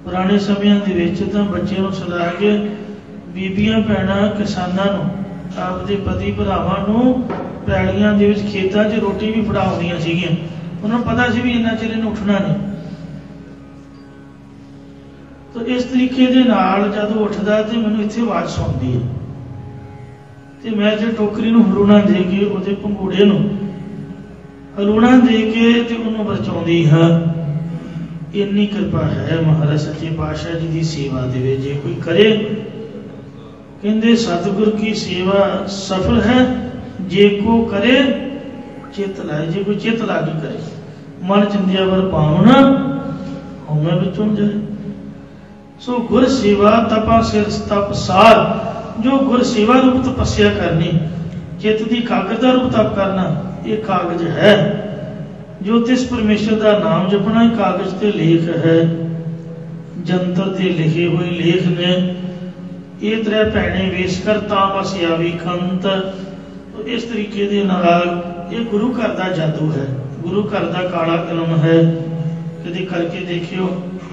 ਪੁਰਾਣੇ ਸਮਿਆਂ ਦੇ ਵਿੱਚ ਤਾਂ ਬੱਚੇ ਨੂੰ ਸੁਲਾ ਕੇ ਬੀਬੀਆਂ ਭੈਣਾਂ ਕਿਸਾਨਾਂ ਨੂੰ, ਆਪਦੇ ਪਤੀ ਭਰਾਵਾਂ ਨੂੰ ਪੈਲੀਆਂ ਦੇ ਵਿੱਚ ਖੇਤਾਂ 'ਚ ਰੋਟੀ ਵੀ ਫੜਾਉਂਦੀਆਂ ਸੀਗੀਆਂ। ਉਹਨਾਂ ਨੂੰ ਪਤਾ ਸੀ ਵੀ ਇੰਨਾ ਚਿਰ ਇਹਨੂੰ ਉੱਠਣਾ ਨਹੀਂ। ਤਾਂ ਇਸ ਤਰੀਕੇ ਦੇ ਨਾਲ ਜਦੋਂ ਉੱਠਦਾ ਤੇ ਮੈਨੂੰ ਇੱਥੇ ਆਵਾਜ਼ ਸੁਣਦੀ ਹੈ ਤੇ ਮੈਂ ਜੇ ਟੋਕਰੀ ਨੂੰ ਹਲੂਣਾ ਦੇ ਕੇ ਉਹਦੇ ਪੰਘੂੜੇ ਨੂੰ ਹਲੂਣਾ ਦੇ ਕੇ ਤੇ ਉਹਨੂੰ ਬਚਾਉਂਦੀ ਹਾਂ। ਇੰਨੀ ਕਿਰਪਾ ਹੈ ਮਹਾਰਾਜ ਸੱਚੇ ਪਾਤਸ਼ਾਹ ਜੀ ਦੀ ਸੇਵਾ ਦੇ ਵਿੱਚ। ਜੇ ਕੋਈ ਕਰੇ, ਕਹਿੰਦੇ ਸਤਿਗੁਰ ਕੀ ਸੇਵਾ ਸਫਲ ਹੈ ਜੇ ਕੋ ਕਰੇ ਚਿੱਤ ਲਾਏ। ਜੇ ਕੋਈ ਚਿੱਤ ਲਾ ਕੇ ਕਰੇ, ਮਨ ਚਿੰਦਿਆ ਵਰ ਪਾਵਨਾ ਹਉਮੈ ਵਿੱਚੋਂ ਜਾਏ। ਸੋ ਗੁਰ ਸੇਵਾ ਤਪਾ ਸਿਰ ਤਪ ਸਾਰ, ਜੋ ਗੁਰ ਸੇਵਾ ਰੂਪ ਤਪੱਸਿਆ ਕਰਨੀ, ਚਿੱਤ ਦੀ ਕਾਗਰਤਾ ਰੂਪ ਤਪ ਕਰਨਾ, ਇਹ ਕਾਗਜ਼ ਹੈ। ਜੋ ਤਿਸ ਪਰਮੇਸ਼ਰ ਦਾ ਨਾਮ ਜਪਣਾ ਕਾਗਜ਼ ਤੇ ਲੇਖ ਹੈ, ਜੰਤਰ ਤੇ ਲਿਖੇ ਹੋਏ ਲੇਖ ਨੇ। ਇਹ ਤਰੇ ਭੈਣੇ ਵੇਸ ਕਰ ਤਾਂ ਬਸ ਆਵੀ ਖੰਤ। ਇਸ ਤਰੀਕੇ ਦੇ ਨਾਲ ਇਹ ਗੁਰੂ ਘਰ ਦਾ ਜਾਦੂ ਹੈ, ਗੁਰੂ ਘਰ ਦਾ ਕਾਲਾ ਕਲਮ ਹੈ। ਕਦੇ ਕਰਕੇ ਦੇਖਿਓ,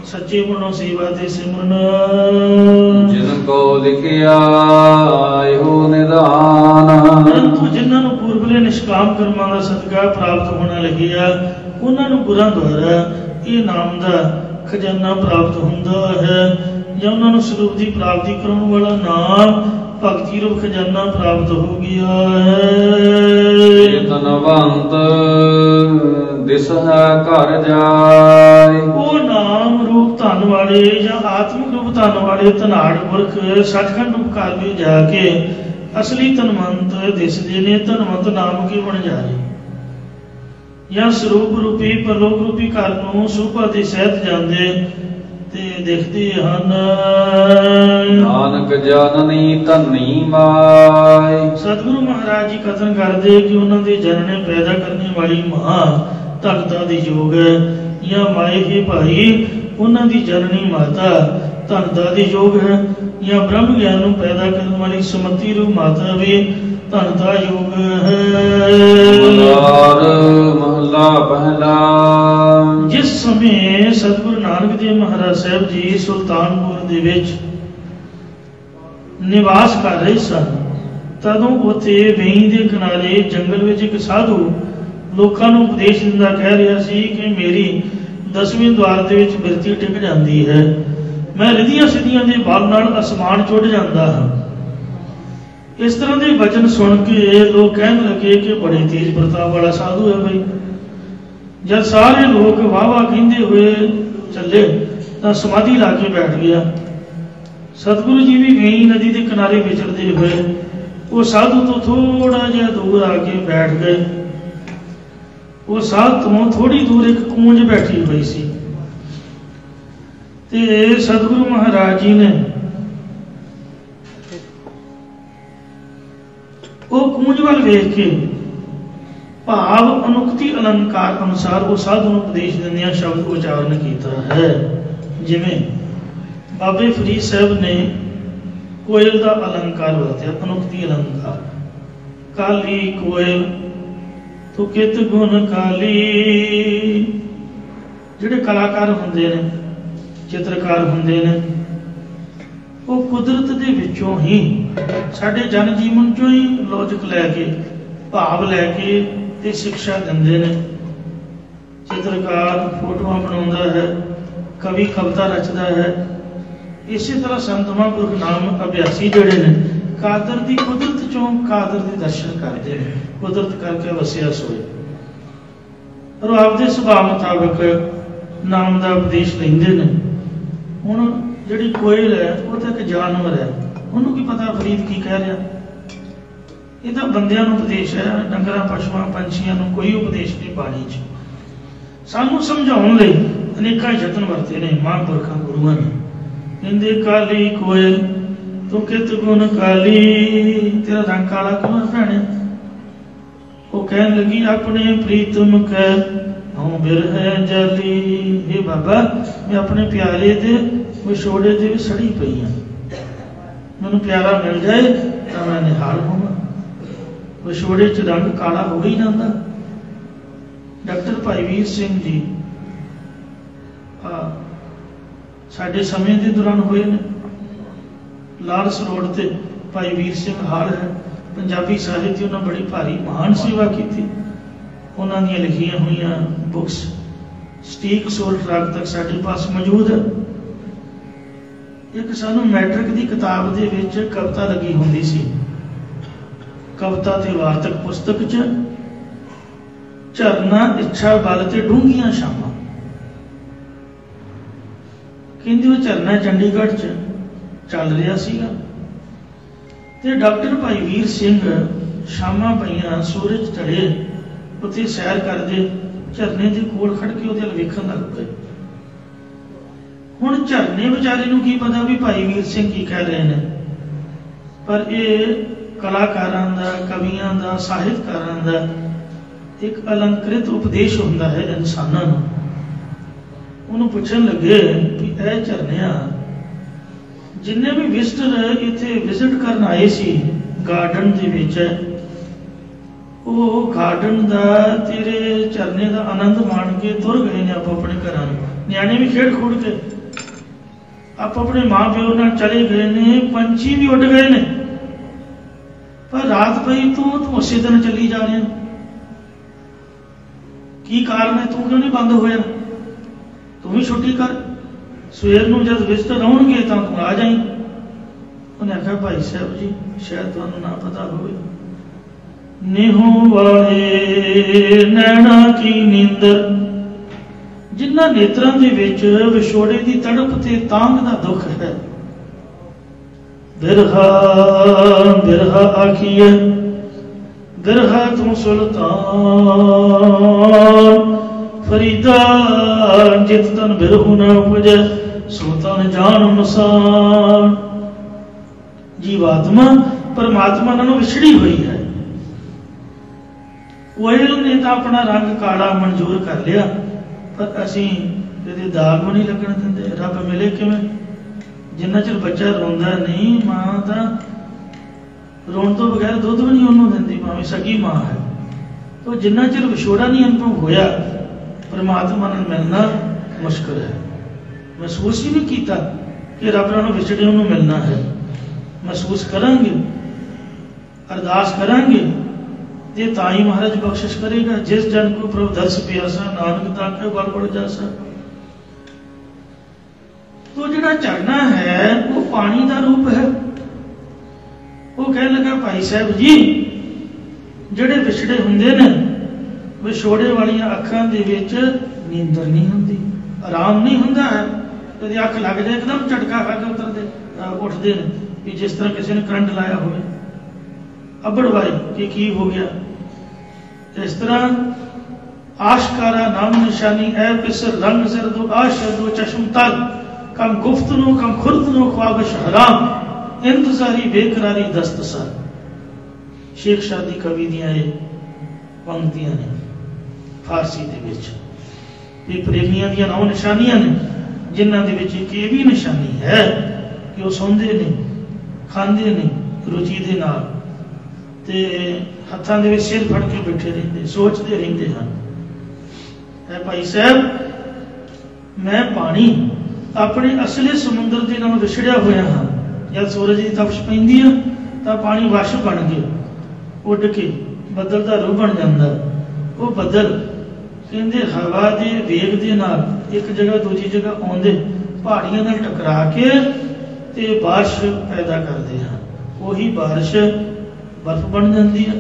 ਸੱਚੇ ਮਨੋਂ ਸੇਵਾ ਤੇ ਸਿਮਰਨ ਜਿਨ ਕੋ ਲਿਖਿਆ ਇਹੋ ਨਿਦਾਨ। ਪਰੰਤੂ ਜਿਨ੍ਹਾਂ ਨੂੰ ਪੂਰਬਲੇ ਨਿਸ਼ਕਾਮ ਕਰਮਾਂ ਦਾ ਸਦਕਾ ਪ੍ਰਾਪਤ ਹੋਣਾ ਲੱਗਿਆ, ਉਹਨਾਂ ਨੂੰ ਗੁਰਾਂ ਦੁਆਰਾ ਇਹ ਨਾਮ ਦਾ ਖਜ਼ਾਨਾ ਪ੍ਰਾਪਤ ਹੁੰਦਾ ਹੈ, ਜਾਂ ਉਹਨਾਂ ਨੂੰ ਸਰੂਪ ਦੀ ਪ੍ਰਾਪਤੀ ਕਰਾਉਣ ਵਾਲਾ ਨਾਮ ਭਗਤੀ ਰੂਪ ਖਜ਼ਾਨਾ ਪ੍ਰਾਪਤ ਹੋ ਗਿਆ ਹੈ। ਧਨਵੰਤ ਦਿਸ ਹੈ ਘਰ ਜਾਏ। ਉਹ ਨਾਮ ਰੂਪ ਧਨ ਵਾਲੇ ਜਾਂ ਆਤਮਿਕ ਰੂਪ ਧਨ ਵਾਲੇ ਧਨਾੜ ਪੁਰਖ ਸੱਚਖੰਡ ਰੂਪ ਘਰ ਵਿੱਚ ਜਾ ਕੇ ਅਸਲੀ ਧਨਵੰਤ ਦਿਸਦੇ ਨੇ। ਧਨਵੰਤ ਨਾਮ ਕੀ ਬਣ ਜਾਏ, ਜਾਂ ਸਰੂਪ ਰੂਪੀ ਪਰਲੋਕ ਰੂਪੀ ਘਰ ਨੂੰ ਸੁਭਾ ਦੇ ਸਹਿਤ ਜਾਂਦੇ ਤੇ ਦੇਖਦੇ ਹਨ। ਨਾਨਕ ਜਨਨੀ ਧਨੀ ਮਾਈ। ਸਤਿਗੁਰੂ ਮਹਾਰਾਜ ਜੀ ਕਥਨ ਕਰਦੇ ਕਿ ਉਹਨਾਂ ਦੇ ਜਨਨੇ ਪੈਦਾ ਕਰਨੇ ਵਾਲੀ ਮਾਂ ਧਨਤਾ ਦੀ ਯੋਗ ਹੈ, ਜਾਂ ਮਾਏ ਹੀ ਭਾਈ ਉਹਨਾਂ ਦੀ ਜਨਨੀ ਮਾਤਾ ਧਨਤਾ ਦੀ ਯੋਗ ਹੈ, ਜਾਂ ਬ੍ਰਹਮ ਗਿਆਨ ਨੂੰ ਪੈਦਾ ਕਰਨ ਵਾਲੀ ਸਮਤੀ ਰੂਪ ਮਾਤਾ ਵੀ ਧਨਤਾ ਯੋਗ ਹੈ। ਮਹਲਾ ਪਹਿਲਾ। ਜਿਸ ਸਮੇਂ ਸਤਿਗੁਰੂ ਨਾਨਕ ਦੇਵ ਮਹਾਰਾਜ ਸਾਹਿਬ ਜੀ ਸੁਲਤਾਨਪੁਰ ਦੇ ਵਿੱਚ ਨਿਵਾਸ ਕਰ ਰਹੇ ਸਨ, ਤਦੋਂ ਉੱਥੇ ਵੇਈ ਦੇ ਕਿਨਾਰੇ ਜੰਗਲ ਵਿੱਚ ਇੱਕ ਸਾਧੂ ਲੋਕਾਂ ਨੂੰ ਉਪਦੇਸ਼ ਦਿੰਦਾ ਕਹਿ ਰਿਹਾ ਸੀ ਕਿ ਮੇਰੀ 10ਵੇਂ ਦੁਆਰ ਦੇ ਵਿੱਚ ਬਿਰਤੀ ਟਿਕ ਜਾਂਦੀ ਹੈ, ਮੈਂ ਰਿੱਧੀਆਂ ਸਿੱਧੀਆਂ ਦੇ ਬਲ ਨਾਲ ਅਸਮਾਨ ਚੁੱਢ ਜਾਂਦਾ ਹਾਂ। ਇਸ ਤਰ੍ਹਾਂ ਦੇ ਵਚਨ ਸੁਣ ਕੇ ਲੋਕ ਕਹਿਣ ਲੱਗੇ ਕਿ ਬੜੇ ਤੇਜ਼ ਪ੍ਰਤਾਪ ਵਾਲਾ ਸਾਧੂ ਹੈ ਬਈ। ਜਦ ਸਾਰੇ ਲੋਕ ਵਾਹ ਵਾਹ ਕਹਿੰਦੇ ਹੋਏ ਚੱਲੇ ਤਾਂ ਸਮਾਧੀ ਲਾ ਕੇ ਬੈਠ ਗਿਆ। सतगुरु जी भी वेणी नदी के किनारे विचरते हुए वो साधु तो थोड़ा जिहा दूर आके बैठ गए। वो साधु तो थोड़ी दूर एक कूंज बैठी हुई सी ते सतगुरु महाराज जी ने वो कूंज वाल वेख के भाव अनुक्ति अलंकार अनुसार वो साधु ਨੂੰ उपदेश ਦਿੰਦਿਆਂ शब्द उच्चारण किया है। जिमें बाबे फरीद साहब ने कोयल का अलंकार वरत्या, अनुक्ति अलंकार। काली कोयल तो कित गुण काली। जिहड़े कलाकार हुंदे ने, चित्रकार हुंदे ने, वो कुदरत दे विचों ही साडे जन जीवन चों ही लॉजिक लैके भाव लैके ते शिक्षा दिंदे ने। चित्रकार फोटोआं बनाउंदा है, कवि कविता रचदा है। इसी तरह संत महापुरख नाम अभ्यासी जिहड़े ने कादर दी कुदरत चों कादर दे दर्शन करते हैं, कुदरत करके वसिया सोए और आपदे सुभाव मुताबिक नाम का उपदेश लेंदे ने। हुण जिहड़ी कोयल है वो तो एक जानवर है, उन्होंने की पता फरीद की कह रहा। ये तो बंदियां नूं उपदेश है, डंगरां पशुआं पंछियां नूं कोई उपदेश नहीं बाणी च। सानू समझाउण लई अनेकां यतन वरते ने महापुरखां गुरुआं ने। कहंदे काली कोयल तू कित गुण काली, तेरा रंग काला क्यों भैणे? वो कहन लगी अपने प्रीतम कै हूँ बिरह जाली। हे बाबा मैं अपने प्यारे दे विछोड़े दे भी सड़ी पई हाँ, मैनू प्यारा मिल जाए तो मैं निहाल होवां। विछोड़े च रंग काला हो ही जाता। डॉक्टर भाई वीर सिंह जी साडे समय के दौरान हुए ने। लारस रोड ते भाई वीर सिंह हाल है, पंजाबी साहित्य उन्होंने बड़ी भारी महान सेवा की थी। उन्होंने लिखिया हुई बुक्स स्टीक सोल ट्रक तक साडे पास मौजूद है। एक सानू मैट्रिक की किताब दे विच कविता लगी होंदी सी, कविता ते वार्तक पुस्तक च झरना इच्छा बल ते डूंघियां शामां। कहंदे वो झरना चंडीगढ़ च चल रहा सीगा ते डॉक्टर भाई वीर सिंह शामां पईयां सूरज ढले उत्थे सैर करदे झरने के कोल खड़ के उहदे वल वेखण लग पए। हुण झरने बेचारे नूं की पता भी भाई वीर सिंह की कह रहे हैं, पर यह कलाकारां दा, कवियां दा, साहित्यकारां दा एक अलंकृत उपदेश हुंदा है इंसानां नूं। उन्होंने पूछन लगे कि यह झरनिया जिन्ने भी विजिटर इत्थे विजिट करन आए सी गार्डन दे विच, वो गार्डन दा तेरे झरने का आनंद मान के तुर गए ने आप अपने घरां नूं। न्याणे भी खेड खूड के आप अपने माँ प्यो नाल चले गए ने, पंछी भी उड़ गए ने, पर रात पई तू उसे दिन चली जा रहे। की कारण है? तू क्यों नहीं बंद होया? तू भी छुट्टी कर, सवेर नूं जद विजिटर आउणगे तां तू आ जाई। उन्हें आख्या भाई साहब जी शायद तुहानूं ना पता होवे, नेहों वाले नैना की नींदर, जिन्हां नेत्रां दे विच विछोड़े दी तड़प ते तांग दा दुख है। बिरहा बिरहा आखिए बिरहा तू सुल्तान, फरीदा जित तन बिरहु न उपजे सो तन जान मसान। जीवात्मा परमात्मा नालों विछड़ी हुई है। कोयल ने तो अपना रंग काला मंजूर कर लिया, पर असीं कदे दाग भी नहीं लगन दिंदे। रब मिले किवें? जिन्ना चिर बच्चा रोंदा नहीं, मां तां रोण तो बगैर दुध भी नहीं उन्होंने दिंदी, भावें सगी मां है। तो जिन्ना चिर विछोड़ा नहीं अनुभव होया परमात्मा नाल मिलना मुश्किल है। महसूस ही नहीं किया कि रब नालों विछड़े उन्होंने मिलना है। महसूस करांगे, अरदास करांगे ते ताई महाराज बख्शिश करेगा। जिस जन को प्रभु दर्श प्यासा नानक ताके गल पड़ जासा। तो जिहड़ा झरना है वो पानी का रूप है। वो कह लगा भाई साहब जी जिहड़े विछड़े हुंदे ने, विछोड़े वालियां अखां दे विच नींदर नहीं हुंदी, आराम नहीं हुंदा है। कदे अख लग जाए एकदम झटका खा के उतर दे, उठते हैं कि जिस तरह किसी ने करंट लाया हो, अबड़वाई कि की हो गया। इस तरह आशकारा नाम निशानी ऐ पिसर रंग जरदो आशदो चश्म तल कम गुफ्तनो कम खुर्दनो ख्वाबश हराम इंतजारी बेकरारी दस्त सर। शेख शादी कवि दियां ये पंक्तियां ने फारसी दे विच, ये प्रेमियां दियां नौ निशानियां ने, जिन्हां दे विच एक ये भी निशानी है कि वो सौंदे ने, खांदे ने रुचि दे नाल, ते हत्थां दे विच सिर फड़ के बैठे रहिंदे, सोचते रहिंदे हन। है भाई साहब मैं पानी अपने असली समुद्र दे नाल विछड़िया होया हां। जब सूरज की तपश पैंदी है तो पानी वश बन के उड़ के बदल का रूप बन जाता। वो बदल कहते हवा के वेग के नाल एक जगह दूजी जगह आउंदे पहाड़ियों नाल टकरा के ते बारिश पैदा करते हैं। वही बारिश बर्फ बन जाती है,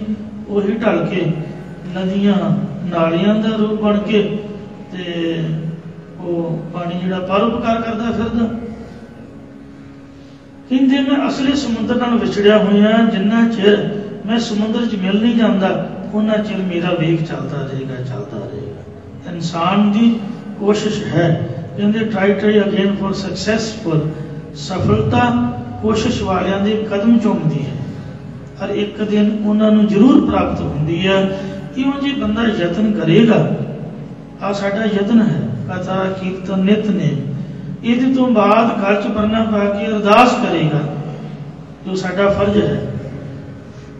वही ढल के नदियां नालियां का रूप बन के ते वो पानी जिहड़ा परोपकार करता फिरदा। कहते मैं असली समुद्र नाल विछड़िया हुआ, जिन्ना चिर मैं समुद्र च मिल नहीं जाता उन्ना चिर मेरा वेग चलता रहेगा चलता रहेगा। इंसान की कोशिश है, कहते ट्राई अगेन फॉर सक्सैसफुल, सफलता कोशिश वालियां दे कदम चूमती है और एक दिन उन्होंने जरूर प्राप्त होती है। इवें जी बंदा यत्न करेगा, आ साडा यत्न है, कथा कीर्तन नितनेम, इहदे तो बाद घर च परना पा के अरदास करेगा जो साडा फर्ज है।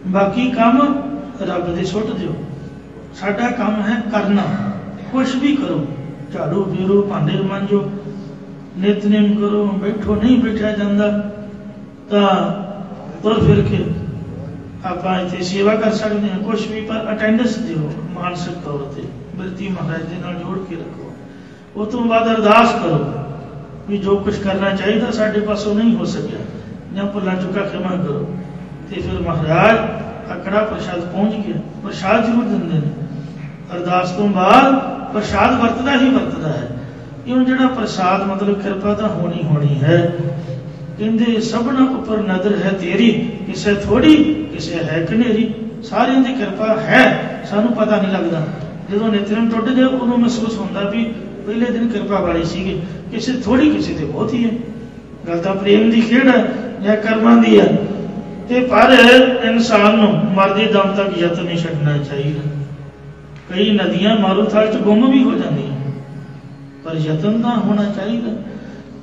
बाकी काम रब दे सुट दिओ, साडा काम है करना। कुछ भी करो, झाड़ू फेरो, भांडे मांजो, नितनेम करो, बैठो नहीं बैठा जाता तो तुर फिर के आप इतने सेवा कर सकते हैं, कुछ भी, पर अटेंडेंस दिओ मानसिक तौर पर, बिरती महाराज के नाल जोड़ के रखो। उस तो बाद अरदास करो भी जो कुछ करना चाहिए साढ़े पासों नहीं हो सकिया या भुला चुका क्षमा करो। तो फिर महाराज अकड़ा प्रसाद पहुंच गया, प्रसाद जरूर देंगे ने। अरदास तो बाद प्रसाद वरतदा ही वरतदा है। इवें जिहड़ा प्रसाद मतलब कृपा तो होनी होनी है। कहते सबना उपर नजर है तेरी, किसे थोड़ी किसे है कनेरी। सारियां दी कृपा है, सानू पता नहीं लगता। जो नितनेम टुट जाए उदों महसूस होता भी पहले दिन कृपा वाली सीगी, किसी थोड़ी किसी ते बहुत ही है। गल तां प्रेम की खेड है या कर्मां दी है। ते पर इंसान नूं मरदे दम तक यत्न नहीं छड्डना चाहिए। कई नदियां मारूथल च गुम भी हो जांदियां, पर यत्न तां होना चाहिए।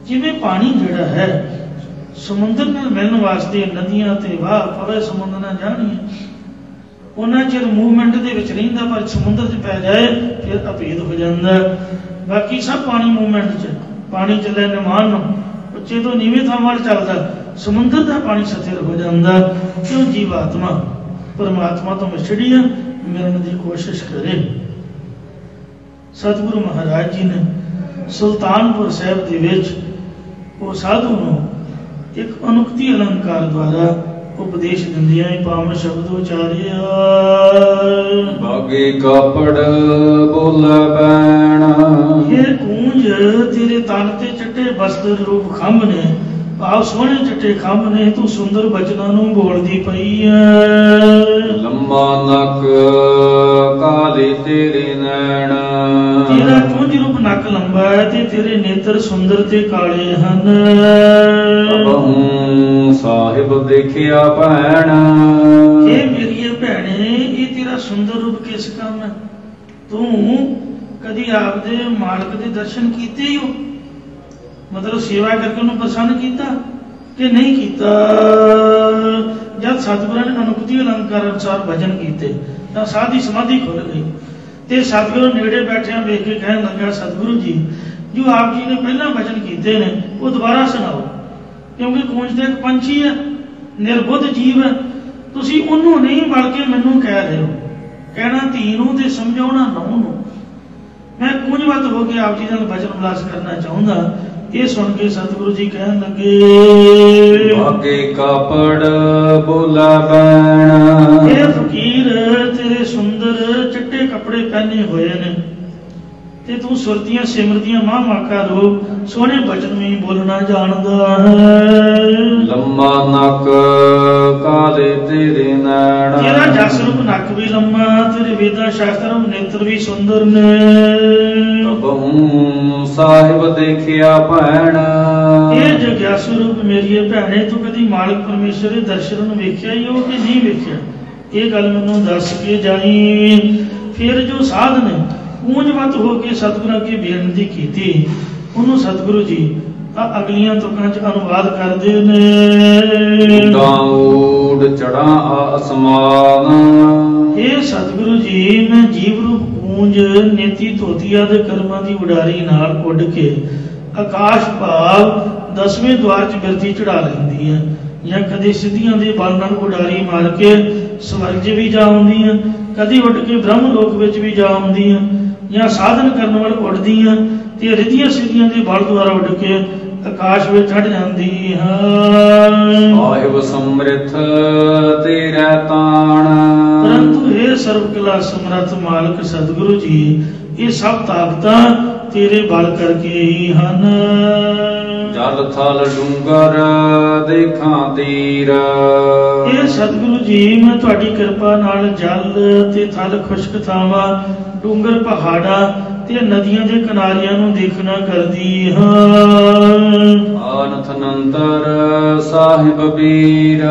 जिवें पानी जिहड़ा है समुद्र नाल मिलण वास्ते नदियां ते वाह पवे समुद्र नाल जाणिए, उन्ना चिर मूवमेंट दे विच रहिंदा, पर समुद्र च पै जाए फिर अभेद हो जांदा। बाकी सब पानी मूवमेंट च, पानी चले निमान उच्चे तो नीवें थां वाल चलदा, समुद्र का पानी स्थिर हो जाता। क्यों जीवात्मा परमात्मा तो विछड़ी मिलने की कोशिश करे। सतगुरु महाराज जी ने सुल्तानपुर साहब दे विच वो साधु नूं एक अनुक्ति अलंकार द्वारा उपदेश दिंदियां पावन शब्द उचारिया। बागे कापड़ बोला बैणा, ये कूंज तेरे तन ते चट्टे बस्तर रूप खंभ ने, भाव सोहने चट्टे खंभ ने, तू सुंदर बचना नूं बोलदी पई है। लम्मा नक काले तेरे नैना, तेरा कूंज रूप नक लंबा है ते तेरे नेत्र सुंदर ते काले हन। अबहूं साहिब देखिया भैणा, ये मेरी भैणे ये तेरा सुंदर रूप किस काम है? तू कदी आपदे मालक दे दर्शन कीते ही हो? मतलब सेवा करके उन्हें प्रसन्न किया कि नहीं किया? जब सतगुरां ने अनुक्ति अलंकार अनुसार भजन किए तो साधी समाधि खुल गई। तो सतगुरु नेड़े बैठे वेख के कहन लगा, सतगुरु जी जो आप जी ने पहला भजन किए ने वो दोबारा सुनाओ, क्योंकि कूंज तो एक पंछी है, निर्बुद्ध जीव है, तुसी उन्होंने नहीं बल्कि मैनू कह रहे हो। कहना धी नूं ते समझाउणा नूं नूं। मैं कूंजवत हो के आप जी नाल भजन विलास करना चाहूँगा। ये सुन के सतगुरु जी कहन लगे, बागे कापड़ बोला बैणा, ये फकीर तेरे सुंदर चिट्टे कपड़े पहने हुए ने, ਤੇ ਤੂੰ ਸੁਰਤੀਆਂ ਸਿਮਰਤੀਆਂ ਮਹਾਂਮਾਕਾ ਰੂਪ ਸੋਹਣੇ ਬਚਨ ਵੀ ਬੋਲਣਾ ਜਾਣਦਾ ਹੈ। ਲੰਮਾ ਨੱਕ ਕਾਲੇ ਤੇਰੇ ਨੈਣ, ਤੇਰਾ ਜਸ ਰੂਪ ਨੱਕ ਵੀ ਲੰਮਾ, ਤੇਰੇ ਵੇਦਾਂ ਸ਼ਾਸਤਰਾਂ ਨੇਤਰ ਵੀ ਸੁੰਦਰ ਨੇ। ਬਹੁ ਸਾਹਿਬ ਦੇਖਿਆ ਭੈਣ, ਇਹ ਜਗਿਆਸੂ ਰੂਪ ਮੇਰੀਏ ਭੈਣੇ, ਤੂੰ ਕਦੀ ਮਾਲਕ ਪਰਮੇਸ਼ਰ ਦੇ ਦਰਸ਼ਨ ਨੂੰ ਵੇਖਿਆ ਹੀ ਹੋ ਕਿ ਨਹੀਂ ਵੇਖਿਆ? ਇਹ ਗੱਲ ਮੈਨੂੰ ਦੱਸ ਕੇ ਜਾਈ। ਫਿਰ ਜੋ ਸਾਧ ਨੇ ਪੂੰਜਵਤ ਹੋ ਕੇ ਸਤਿਗੁਰਾਂ ਅੱਗੇ ਬੇਨਤੀ ਕੀਤੀ, ਉਹਨੂੰ ਸਤਿਗੁਰੂ ਜੀ ਅਗਲੀਆਂ ਤੁਕਾਂ ਚ ਅਨੁਵਾਦ ਕਰਦੇ ਨੇ। ਡਾਊਡ ਚੜਾ ਆਸਮਾਨ, ਇਹ ਸਤਿਗੁਰੂ ਜੀ ਮੈਂ ਜੀਵ ਰੂਪ ਪੂੰਜ ਨੇਤੀ ਧੋਤੀਆ ਦੇ ਕਰਮਾਂ ਦੀ ਉਡਾਰੀ ਨਾਲ ਉੱਡ ਕੇ ਆਕਾਸ਼ ਭਾਵ 10ਵੇਂ ਦੁਆਰ ਚ ਬਿਰਤੀ ਚੜਾ ਲੈਂਦੀ ਹੈ, ਜਾਂ ਕਦੇ ਸਿੱਧੀਆਂ ਦੇ ਬਲ ਨਾਲ ਉਡਾਰੀ ਮਾਰ ਕੇ ਸਵਰਗ 'ਚ ਵੀ ਜਾ ਆਉਂਦੀਆਂ, ਕਦੀ ਉੱਡ ਕੇ ਬ੍ਰਹਮ ਲੋਕ ਵਿੱਚ ਵੀ ਜਾ ਆਉਂਦੀਆਂ, ਜਾਂ ਸਾਧਨ ਕਰਨ ਵੱਲ ਉੱਡਦੀਆਂ ਤੇ ਰਿਧੀਆਂ ਸਿੱਧੀਆਂ ਦੇ ਬਲ ਦੁਆਰਾ ਉੱਡ ਕੇ ਆਕਾਸ਼ ਵਿੱਚ ਚੜ ਜਾਂਦੀ ਹਾਂ। ਸਾਹਿਬ ਸਮ੍ਰਿਥ ਤੇਰਾ ਤਾਣ, ਪਰੰਤੂ ਇਹ ਸਰਬ ਕਲਾ ਸਮਰੱਥ ਮਾਲਕ ਸਤਿਗੁਰੂ ਜੀ, ਇਹ ਸਭ ਤਾਕਤਾਂ ਤੇਰੇ ਬਲ ਕਰਕੇ ਹੀ ਹਨ। ਜਲ ਥਲ ਡੂੰਗਰ ਦੇਖਾਂ ਤੀਰ, ਇਹ ਸਤਿਗੁਰੂ ਜੀ ਮੈਂ ਤੁਹਾਡੀ ਕਿਰਪਾ ਨਾਲ ਜਲ ਤੇ ਥਲ ਖੁਸ਼ਕ ਥਾਵਾਂ, ਡੂੰਗਰ ਪਹਾੜਾਂ ਤੇ ਨਦੀਆਂ ਦੇ ਕਿਨਾਰਿਆਂ ਨੂੰ ਦੇਖਣਾ ਕਰਦੀ ਹਾਂ। ਆਨਥ ਨੰਤਰ ਸਾਹਿਬ ਵੀਰ,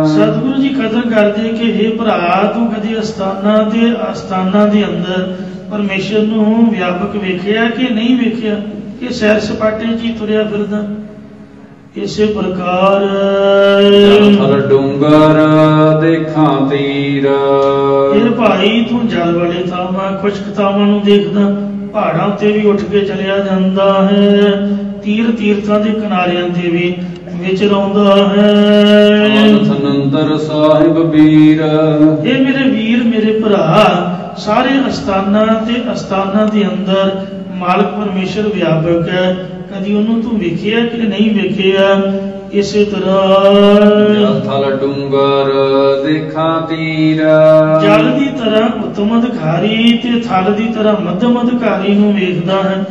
ਸਤਿਗੁਰੂ ਜੀ ਕਦਰ ਕਰਦੇ ਕਿ हे ਭਰਾ, ਤੂੰ ਕਦੇ ਅਸਥਾਨਾਂ ਦੇ ਅੰਦਰ ਪਰਮੇਸ਼ਰ ਨੂੰ ਵਿਆਪਕ ਵੇਖਿਆ ਕਿ ਨਹੀਂ ਵੇਖਿਆ, ਕਿ ਸੈਰ ਸਪਾਟੇ 'ਚ ਹੀ ਤੁਰਿਆ ਫਿਰਦਾ? ਇਸੇ ਪ੍ਰਕਾਰ ਥਲ ਡੂੰਗਰ ਦੇਖਾਂ ਤੀਰ, ਇਹ ਭਾਈ ਤੂੰ ਜਲ ਵਾਲੇ ਥਾਵਾਂ ਖੁਸ਼ਕ ਥਾਵਾਂ ਨੂੰ ਦੇਖਦਾ, ਪਹਾੜਾਂ ਉੱਤੇ ਵੀ ਉੱਠ ਕੇ ਚਲਿਆ ਜਾਂਦਾ ਹੈ, ਤੀਰਥਾਂ ਦੇ ਕਿਨਾਰਿਆਂ ਤੇ ਵੀ ਵਿਚਰਾਉਂਦਾ ਹੈ। ਅਨੰਦਰ ਸਾਹਿਬ ਵੀਰ, ਇਹ ਮੇਰੇ ਵੀਰ ਮੇਰੇ ਭਰਾ, ਸਾਰੇ ਅਸਥਾਨਾਂ ਤੇ ਅਸਥਾਨਾਂ ਦੇ ਅੰਦਰ ਮਾਲਕ ਪਰਮੇਸ਼ਰ ਵਿਆਪਕ ਹੈ, ਕਦੀ ਉਹਨੂੰ ਤੂੰ ਵੇਖਿਆ ਕਿ ਨਹੀਂ ਵੇਖਿਆ? ਇਸੇ ਤਰ੍ਹਾਂ ਥਲ ਡੂੰਗਰ ਦੇਖਾਂ ਤੀਰ, ਜਲ ਦੀ ਤਰ੍ਹਾਂ ਉੱਤਮ ਅਧਿਕਾਰੀ ਤੇ ਥਲ ਦੀ ਤਰ੍ਹਾਂ ਮੱਧਮ ਅਧਿਕਾਰੀ ਨੂੰ ਵੇਖਦਾ ਹੈ,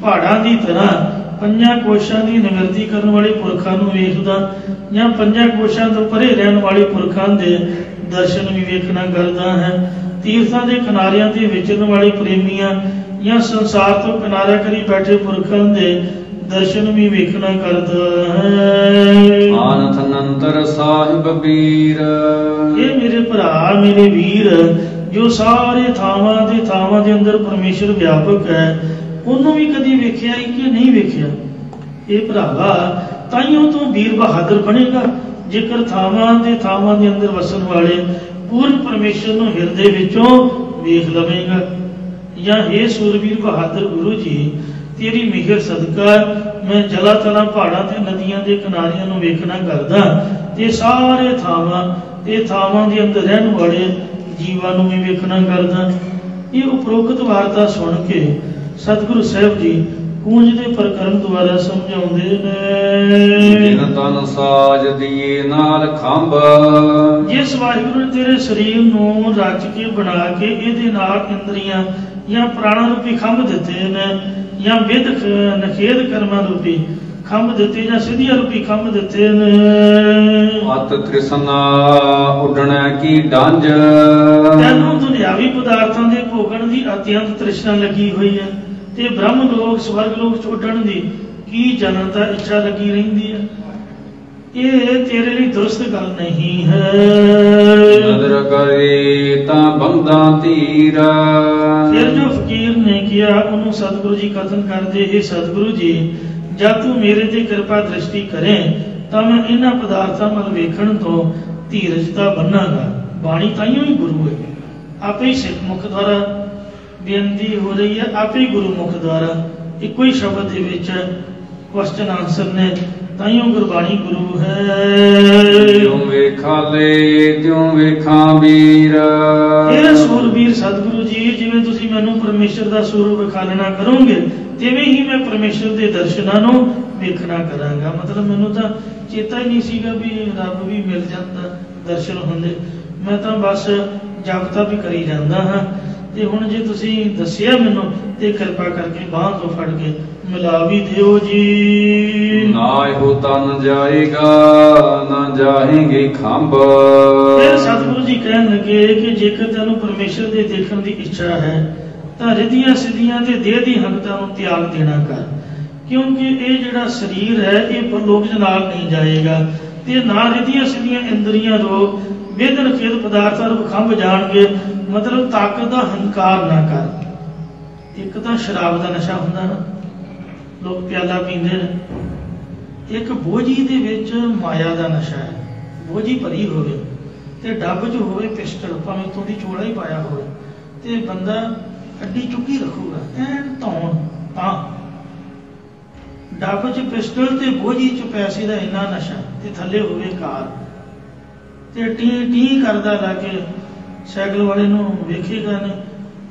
ਪਹਾੜਾਂ ਦੀ ਤਰ੍ਹਾਂ ਪੰਜਾਂ ਕੋਸ਼ਾਂ ਦੀ ਨਿਵਰਤੀ ਕਰਨ ਵਾਲੇ ਪੁਰਖਾਂ ਨੂੰ ਵੇਖਦਾ, ਜਾਂ ਪੰਜਾਂ ਕੋਸ਼ਾਂ ਤੋਂ ਪਰੇ ਰਹਿਣ ਵਾਲੇ ਪੁਰਖਾਂ ਦੇ ਦਰਸ਼ਨ ਵੀ ਵੇਖਣਾ ਕਰਦਾ ਹੈ, ਤੀਰਥਾਂ ਦੇ ਕਿਨਾਰਿਆਂ ਤੇ ਵਿਚਰਨ ਵਾਲੇ ਪ੍ਰੇਮੀਆਂ ਜਾਂ ਸੰਸਾਰ ਤੋਂ ਕਿਨਾਰਾ ਕਰੀ ਬੈਠੇ ਪੁਰਖਾਂ ਦੇ ਦਰਸ਼ਨ ਵੀ ਵੇਖਣਾ ਕਰਦਾ ਹੈ। ਆਨਥ ਨੰਤਰ ਸਾਹਿਬ ਵੀਰ, ਇਹ ਮੇਰੇ ਭਰਾ ਮੇਰੇ ਵੀਰ, ਜੋ ਸਾਰੇ ਥਾਵਾਂ ਦੇ ਅੰਦਰ ਪਰਮੇਸ਼ਰ ਵਿਆਪਕ ਹੈ, ਉਹਨੂੰ ਵੀ ਕਦੀ ਵੇਖਿਆ ਹੀ ਕਿ ਨਹੀਂ ਵੇਖਿਆ? ਇਹ ਭਰਾਵਾ ਤਾਈਓ ਤੂੰ ਵੀਰ ਬਹਾਦਰ ਬਣੇਗਾ, ਜੇਕਰ ਥਾਵਾਂ ਦੇ ਅੰਦਰ ਵਸਣ ਵਾਲੇ ਪੂਰਨ ਪਰਮੇਸ਼ਰ ਨੂੰ ਹਿਰਦੇ ਵਿੱਚੋਂ ਵੇਖ ਲਵੇਂਗਾ। ਜਾਂ ਇਹ ਸੂਰਬੀਰ ਬਹਾਦਰ ਗੁਰੂ ਜੀ, ਤੇਰੀ ਮਿਹਰ ਸਦਕਾ ਮੈਂ ਜਲਾ ਤਲਾਂ ਪਹਾੜਾਂ ਤੇ ਨਦੀਆਂ ਦੇ ਕਿਨਾਰਿਆਂ ਨੂੰ ਵੇਖਣਾ ਕਰਦਾ, ਤੇ ਸਾਰੇ ਥਾਵਾਂ ਦੇ ਅੰਦਰ ਰਹਿਣ ਵਾਲੇ ਜੀਵਾਂ ਨੂੰ ਵੀ ਵੇਖਣਾ ਕਰਦਾ। ਇਹ ਉਪਰੋਕਤ ਵਾਰਤਾ ਸੁਣ ਕੇ ਸਤਿਗੁਰੂ ਸਾਹਿਬ ਜੀ ਕੂੰਜ ਦੇ ਪ੍ਰਕਰਨ ਦੁਆਰਾ ਸਮਝਾਉਂਦੇ ਨੇ। ਜਿਨ ਤਨ ਸਾਜ ਦੀਏ ਨਾਲ ਖੰਭ, ਜਿਸ ਵਾਹਿਗੁਰੂ ਨੇ ਤੇਰੇ ਸਰੀਰ ਨੂੰ ਰਚ ਕੇ ਬਣਾ ਕੇ ਇਹਦੇ ਨਾਲ ਇੰਦਰੀਆਂ ਜਾਂ ਪ੍ਰਾਣਾ ਰੂਪੀ ਖੰਭ ਦਿੱਤੇ ਨੇ, ਜਾਂ ਵਿਦਖ ਨਖੇਦ ਕਰਮਾਂ ਰੂਪੀ ਖੰਭ ਦਿੱਤੇ, ਜਾਂ ਸਿੱਧੀਆਂ ਰੂਪੀ ਖੰਭ ਦਿੱਤੇ ਨੇ। ਅਤ ਤ੍ਰਿਸ਼ਨਾ ਉੱਡਣਾ ਕੀ ਡੰਜ, ਤੈਨੂੰ ਦੁਨਿਆਵੀ ਪਦਾਰਥਾਂ ਦੇ ਭੋਗਣ ਦੀ ਅਤਿਅੰਤ ਤ੍ਰਿਸ਼ਨਾ ਲੱਗੀ ਹੋਈ ਹੈ, ਤੇ ਬ੍ਰਹਮ ਲੋਕ ਸਵਰਗ ਲੋਕ ਚ ਉੱਡਣ ਦੀ ਕੀ ਜਨਤਾ ਇੱਛਾ ਲੱਗੀ ਰਹਿੰਦੀ ਹੈ। ਇਹ ਤੇਰੇ ਲਈ ਦੁਰਸਤ ਗੱਲ ਨਹੀਂ ਹੈ। ਨਦਰ ਕਰੇ ਤਾਂ ਬੰਦਾਂ ਤੀਰ, ਫਿਰ ਜੋ ਫਕੀਰ ਨੇ ਕਿਹਾ ਉਹਨੂੰ ਸਤਿਗੁਰੂ ਜੀ ਕਥਨ ਕਰਦੇ, ਇਹ ਸਤਿਗੁਰੂ ਜੀ ਜਦ ਤੂੰ ਮੇਰੇ ਤੇ ਕਿਰਪਾ ਦ੍ਰਿਸ਼ਟੀ ਕਰੇ ਤਾਂ ਮੈਂ ਇਹਨਾਂ ਪਦਾਰਥਾਂ ਵੱਲ ਵੇਖਣ ਤੋਂ ਧੀਰਜਤਾ ਬੰਨਾਂਗਾ। ਬਾਣੀ ਤਾਈਓ ਹੀ ਗੁਰੂ ਹੈ, ਆਪੇ ਹੀ ਸਿੱਖ ਮੁਖ ਦੁਆਰਾ ਬੇਨਤੀ ਹੋ ਰਹੀ ਹੈ, ਆਪੇ ਹੀ ਗੁਰੂ ਮੁਖ ਦੁਆਰਾ ਇੱਕੋ ਹੀ ਸ਼ਬਦ ਦੇ ਵਿੱਚ ਕੁਐਸਚਨ ਆਨਸਰ ਨੇ, ਤਾਈਓ ਗੁਰਬਾਣੀ ਗੁਰੂ ਹੈ। ਜਿਉਂ ਵੇਖਾ ਲੈ ਤਿਉਂ ਵੇਖਾਂ ਵੀਰ, ਇਹ ਸੂਰਬੀਰ ਸਤਿਗੁਰੂ ਜੀ, ਜਿਵੇਂ ਤੁਸੀਂ ਮੈਨੂੰ ਪਰਮੇਸ਼ਰ ਦਾ ਸਰੂਪ ਵਿਖਾਲਣਾ ਕਰੋਗੇ, ਤਿਵੇਂ ਹੀ ਮੈਂ ਪਰਮੇਸ਼ਰ ਦੇ ਦਰਸ਼ਨਾਂ ਨੂੰ ਵੇਖਣਾ ਕਰਾਂਗਾ। ਮਤਲਬ ਮੈਨੂੰ ਤਾਂ ਚੇਤਾ ਹੀ ਨਹੀਂ ਸੀਗਾ ਵੀ ਰੱਬ ਵੀ ਮਿਲ ਜਾਂਦਾ, ਦਰਸ਼ਨ ਹੁੰਦੇ। ਮੈਂ ਤਾਂ ਬਸ ਜਪ ਤਪ ਵੀ ਕਰੀ ਜਾਂਦਾ ਹਾਂ, ਤੇ ਹੁਣ ਜੇ ਤੁਸੀਂ ਦੱਸਿਆ ਮੈਨੂੰ ਤੇ ਕਿਰਪਾ ਕਰਕੇ ਬਾਂਹ ਤੋਂ ਫੜ ਕੇ ਮਿਲਾ ਵੀ ਦਿਓ ਜੀ। ਨਾ ਇਹੋ ਤਨ ਜਾਏਗਾ ਨਾ ਜਾहेंगे ਖੰਭ। ਫਿਰ ਸਤਿਗੁਰੂ ਜੀ ਕਹਿਣ ਲੱਗੇ ਕਿ ਜੇਕਰ ਤੈਨੂੰ ਪਰਮੇਸ਼ਰ ਦੇ ਦੇਖਣ ਦੀ ਇੱਛਾ ਹੈ ਤਾਂ ਰਿਧੀਆਂ ਸਿੱਧੀਆਂ ਤੇ ਦੇਹ ਦੀ ਹੰਗਤਾਂ ਨੂੰ ਤਿਆਗ ਦੇਣਾ ਕਰ, ਕਿਉਂਕਿ ਇਹ ਜਿਹੜਾ ਸਰੀਰ ਹੈ ਇਹ ਪਰਲੋਕ ਨਾਲ ਨਹੀਂ ਜਾਏਗਾ ਤੇ ਨਾ ਰਿਧੀਆਂ ਸਿੱਧੀਆਂ ਇੰਦਰੀਆਂ ਰੋਗ ਵੇਦਨ ਖੇਦ ਪਦਾਰਥਾਂ ਨੂੰ ਖੰਭ ਜਾਣਗੇ। ਮਤਲਬ ਤਾਕਤ ਦਾ ਹੰਕਾਰ ਨਾ ਕਰ। ਇੱਕ ਤਾਂ ਸ਼ਰਾਬ ਦਾ ਨਸ਼ਾ ਹੁੰਦਾ ਨਾ, ਲੋਕ ਪਿਆਲਾ ਪੀਂਦੇ ਨੇ। ਇੱਕ ਬੋਝੀ ਦੇ ਵਿੱਚ ਮਾਇਆ ਦਾ ਨਸ਼ਾ ਹੈ। ਬੋਝੀ ਭਰੀ ਹੋਵੇ ਤੇ ਡੱਬ 'ਚ ਹੋਵੇ ਪਿਸਟਲ, ਭਾਵੇਂ ਉੱਤੋਂ ਦੀ ਚੋਲਾ ਹੀ ਪਾਇਆ ਹੋਵੇ ਤੇ ਬੰਦਾ ਅੱਡੀ ਚੁੱਕੀ ਰੱਖੂਗਾ ਐਨ ਧੌਣ ਤਾਂ ਡੱਬ 'ਚ ਪਿਸਟਲ ਤੇ ਬੋਝੀ 'ਚ ਪੈਸੇ ਦਾ ਇੰਨਾ ਨਸ਼ਾ ਤੇ ਥੱਲੇ ਹੋਵੇ ਕਾਰ ਤੇ ਟੀ ਟੀ ਕਰਦਾ ਲਾ ਕੇ ਸਾਈਕਲ ਵਾਲੇ ਨੂੰ ਵੇਖੇਗਾ ਨੇ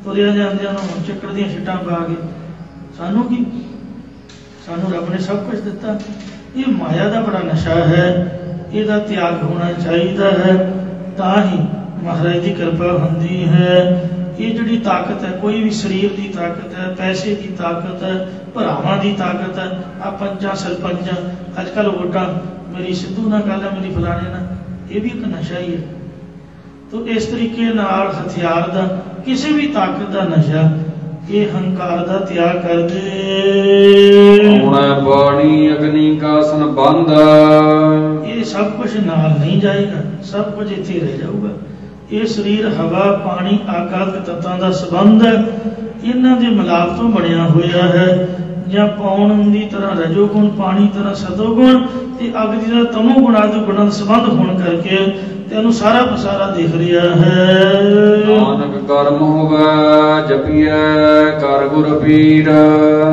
ਤੁਰਿਆ ਜਾਂਦਿਆਂ ਨੂੰ ਚੱਕਰ ਦੀਆਂ ਛਿੱਟਾਂ ਪਾ ਕੇ। ਸਾਨੂੰ ਕੀ, ਸਾਨੂੰ ਰੱਬ ਨੇ ਸਭ ਕੁਝ ਦਿੱਤਾ। ਇਹ ਮਾਇਆ ਦਾ ਬੜਾ ਨਸ਼ਾ ਹੈ, ਇਹਦਾ ਤਿਆਗ ਹੋਣਾ ਚਾਹੀਦਾ ਹੈ, ਤਾਂ ਹੀ ਮਹਾਰਾਜ ਦੀ ਕਿਰਪਾ ਹੁੰਦੀ ਹੈ। ਇਹ ਜਿਹੜੀ ਤਾਕਤ ਹੈ, ਕੋਈ ਵੀ ਸਰੀਰ ਦੀ ਤਾਕਤ ਹੈ, ਪੈਸੇ ਦੀ ਤਾਕਤ ਹੈ, ਭਰਾਵਾਂ ਦੀ ਤਾਕਤ ਹੈ, ਆ ਪੰਜਾਂ ਸਰਪੰਚਾਂ ਅੱਜ ਕੱਲ੍ਹ ਵੋਟਾਂ ਮੇਰੀ ਸਿੱਧੂ ਨਾਲ ਗੱਲ ਹੈ, ਮੇਰੀ ਫਲਾਣੇ ਨਾਲ, ਇਹ ਵੀ ਇੱਕ ਨਸ਼ਾ ਹੀ ਹੈ। ਤੋ ਇਸ ਤਰੀਕੇ ਨਾਲ ਹਥਿਆਰ ਦਾ ਕਿਸੇ ਵੀ ਤਾਕਤ ਦਾ ਨਸ਼ਾ ਇਹ ਹੰਕਾਰ ਦਾ ਤਿਆਗ ਕਰ ਦੇ। ਹੁਣ ਬਾਣੀ ਅਗਨੀ ਕਾ ਸੰਬੰਧ, ਇਹ ਸਭ ਕੁਝ ਨਾਲ ਨਹੀਂ ਜਾਏਗਾ, ਸਭ ਕੁਝ ਇੱਥੇ ਰਹਿ ਜਾਊਗਾ। ਇਹ ਸਰੀਰ ਹਵਾ ਪਾਣੀ ਆਕਾਸ਼ਕ ਤੱਤਾਂ ਦਾ ਸੰਬੰਧ ਹੈ, ਇਹਨਾਂ ਦੇ ਮਿਲਾਪ ਤੋਂ ਬਣਿਆ ਹੋਇਆ ਹੈ। ਜਾਂ ਪੌਣ ਦੀ ਤਰ੍ਹਾਂ ਰਜੋਗੁਣ, ਪਾਣੀ ਤਰ੍ਹਾਂ ਸਤੋਗੁਣ ਤੇ ਅੱਗ ਦੀ ਤਰ੍ਹਾਂ ਤਮੋਗੁਣ ਆਦਿ ਗੁਣਾਂ ਦਾ ਸੰਬੰਧ ਹੋਣ ਕਰਕੇ ਤੈਨੂੰ ਸਾਰਾ ਪਸਾਰਾ ਦਿਖ ਰਿਹਾ ਹੈ। ਨਾਨਕ ਕਰਮ ਹੋਵੇ ਜਪੀਐ ਕਰ ਗੁਰ ਪੀਰ।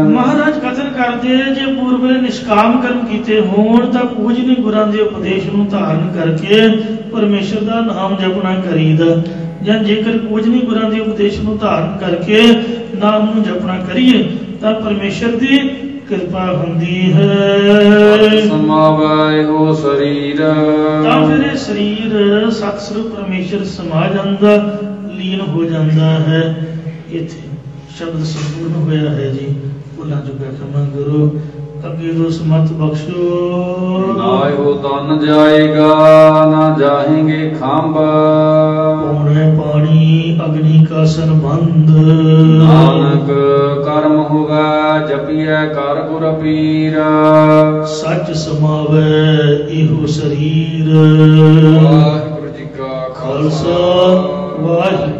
ਮਹਾਰਾਜ ਕਥਨ ਕਰਦੇ ਜੇ ਪੂਰਬ ਨੇ ਨਿਸ਼ਕਾਮ ਕਰਮ ਕੀਤੇ ਹੋਣ ਤਾਂ ਪੂਜਨੀ ਗੁਰਾਂ ਦੇ ਉਪਦੇਸ਼ ਨੂੰ ਧਾਰਨ ਕਰਕੇ ਪਰਮੇਸ਼ਰ ਦਾ ਨਾਮ ਜਪਣਾ ਕਰੀਦਾ। ਜਾਂ ਜੇਕਰ ਪੂਜਨੀ ਗੁਰਾਂ ਦੇ ਉਪਦੇਸ਼ ਨੂੰ ਧਾਰਨ ਕਰਕੇ ਨਾਮ ਨੂੰ ਜਪਣਾ ਕਰੀਏ ਤਾਂ ਪਰਮੇਸ਼ਰ ਦੀ ਕਿਰਪਾ ਹੁੰਦੀ ਹੈ। ਸਮਾਵੈ ਹੋ ਸਰੀਰ, ਤਾਂ ਫਿਰ ਇਹ ਸਰੀਰ ਸਤ ਸਰੂਪ ਪਰਮੇਸ਼ਰ ਸਮਾ ਜਾਂਦਾ, ਲੀਨ ਹੋ ਜਾਂਦਾ ਹੈ। ਇੱਥੇ ਸ਼ਬਦ ਸੰਪੂਰਨ ਹੋਇਆ ਹੈ ਜੀ। ਭੁੱਲਾਂ ਚੁੱਕਾ ਖਮਾ ਗੁਰੂ, ਅੱਗੇ ਦੋ ਸਮਤ ਬਖਸ਼ੋ। ਨਾ ਇਹੋ ਤਨ ਜਾਏਗਾ ਨਾ ਜਾहेंगे ਖੰਭ। ਪੌਣੇ ਪਾਣੀ ਅਗਨੀ ਕਾ ਸੰਬੰਧ, ਨਾਨਕ ਕਰਮ ਹੋਵੇ ਜਪੀਐ ਕਰ ਗੁਰ ਪੀਰ। ਸੱਚ ਸਮਾਵੈ ਇਹੋ ਸਰੀਰ। ਵਾਹਿਗੁਰੂ ਜੀ ਕਾ ਖਾਲਸਾ ਵਾਹਿਗੁਰੂ